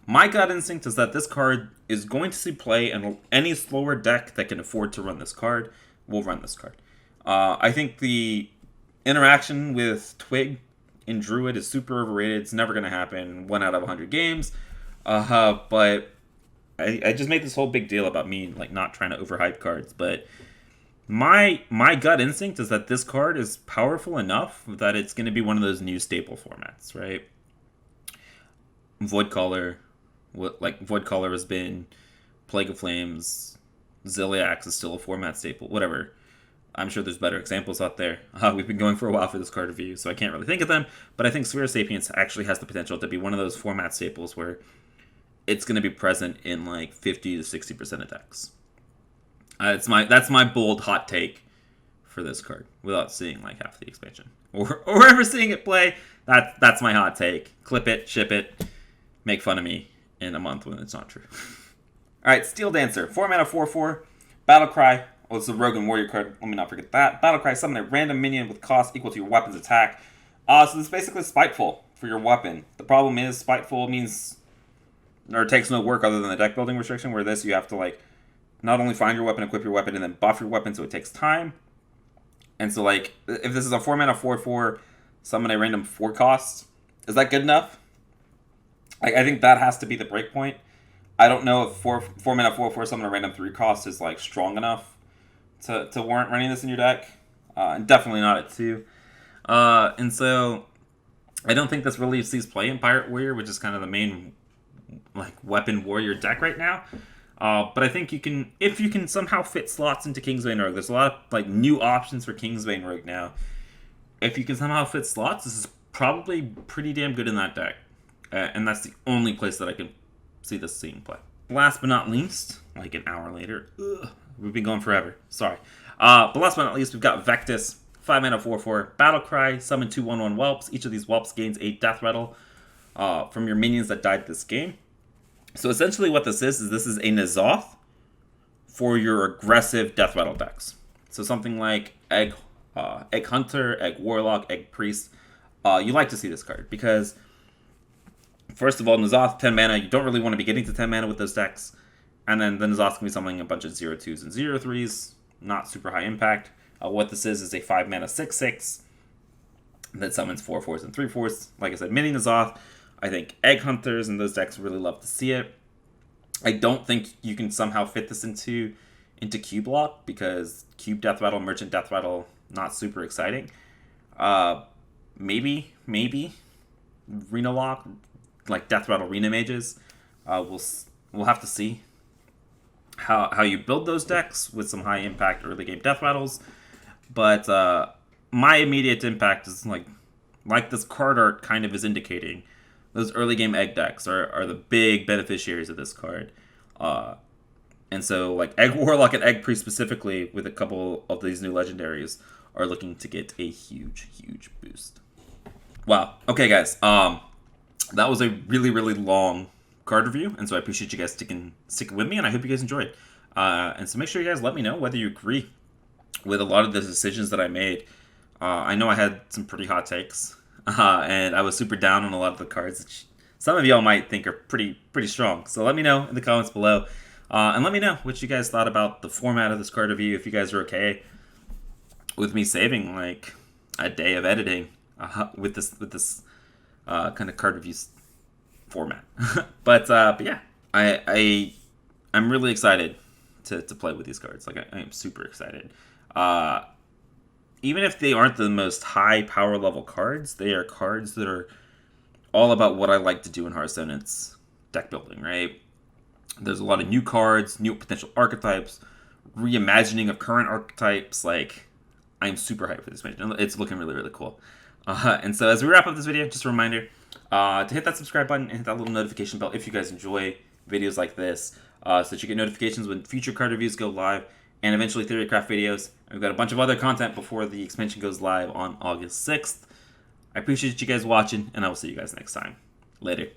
My gut instinct is that this card is going to see play, and any slower deck that can afford to run this card will run this card. I think the interaction with Twig in Druid is super overrated. It's never going to happen 1 out of 100 games. But I just made this whole big deal about me not trying to overhype cards, but my gut instinct is that this card is powerful enough that it's going to be one of those new staple formats, right? Voidcaller has been, Plague of Flames, Ziliax is still a format staple, whatever. I'm sure there's better examples out there. We've been going for a while for this card review, so I can't really think of them, but I think Sphere of Sapience actually has the potential to be one of those format staples where it's going to be present in 50 to 60% of decks. That's my bold hot take for this card, without seeing half the expansion or ever seeing it play. That's my hot take. Clip it, ship it, make fun of me in a month when it's not true. All right, Steel Dancer, 4-mana 4/4, Battlecry. Oh, it's a Rogue and Warrior card. Let me not forget that. Battlecry, summon a random minion with cost equal to your weapon's attack. So this is basically Spiteful for your weapon. The problem is Spiteful means, or it takes no work other than the deck building restriction, where this you have to not only find your weapon, equip your weapon, and then buff your weapon, so it takes time. And so if this is a 4-mana 4/4, summon a random 4 cost, is that good enough? I think that has to be the break point. I don't know if 4 mana 4/4 summon a random 3 cost is like strong enough to warrant running this in your deck. And definitely not at 2. And so I don't think this really sees play in Pirate Warrior, which is kind of the main like weapon warrior deck right now. But I think you can, if you can somehow fit slots into Kingsbane Rogue. There's a lot of like new options for Kingsbane Rogue now. If you can somehow fit slots, this is probably pretty damn good in that deck. And that's the only place that I can see this seeing play. Last but not least, like an hour later, we've been going forever. Sorry. But last but not least, we've got Vectis, 5 mana 4/4, Battle Cry, summon 2 1/1 whelps. Each of these whelps gains a death rattle from your minions that died this game. So essentially what this is this is a N'Zoth for your aggressive death rattle decks. So something like Egg Hunter, Egg Warlock, Egg Priest. You like to see this card because, first of all, N'Zoth 10 mana, you don't really want to be getting to 10 mana with those decks. And then the N'Zoth can be summoning a bunch of 0/2s and 0/3s, not super high impact. What this is a 5 mana 6/6 that summons 4/4s and 3/4s. Like I said, mini N'Zoth. I think Egg Hunters and those decks really love to see it. I don't think you can somehow fit this into Cube Lock because Cube Death Rattle, Merchant Death Rattle, not super exciting. Maybe Rena Lock, like Death Rattle Rena Mages. We'll have to see how you build those decks with some high impact early game Death Rattles. But my immediate impact is like this card art kind of is indicating. Those early game egg decks are the big beneficiaries of this card. And so like Egg Warlock and Egg Priest specifically with a couple of these new legendaries are looking to get a huge boost. Wow. Okay guys, that was a really long card review, and so I appreciate you guys sticking with me, and I hope you guys enjoyed. And so make sure you guys let me know whether you agree with a lot of the decisions that I made. I know I had some pretty hot takes. And I was super down on a lot of the cards, which some of y'all might think are pretty strong. So let me know in the comments below. And let me know what you guys thought about the format of this card review, if you guys are okay with me saving like a day of editing with this kind of card review format. But yeah, I'm really excited to play with these cards. Like I am super excited. Even if they aren't the most high power level cards, they are cards that are all about what I like to do in Hearthstone. It's deck building, right? There's a lot of new cards, new potential archetypes, reimagining of current archetypes. Like, I'm super hyped for this video. It's looking really cool. And so as we wrap up this video, just a reminder to hit that subscribe button and hit that little notification bell if you guys enjoy videos like this, so that you get notifications when future card reviews go live, and eventually Theorycraft videos. And we've got a bunch of other content before the expansion goes live on August 6th. I appreciate you guys watching, and I will see you guys next time. Later.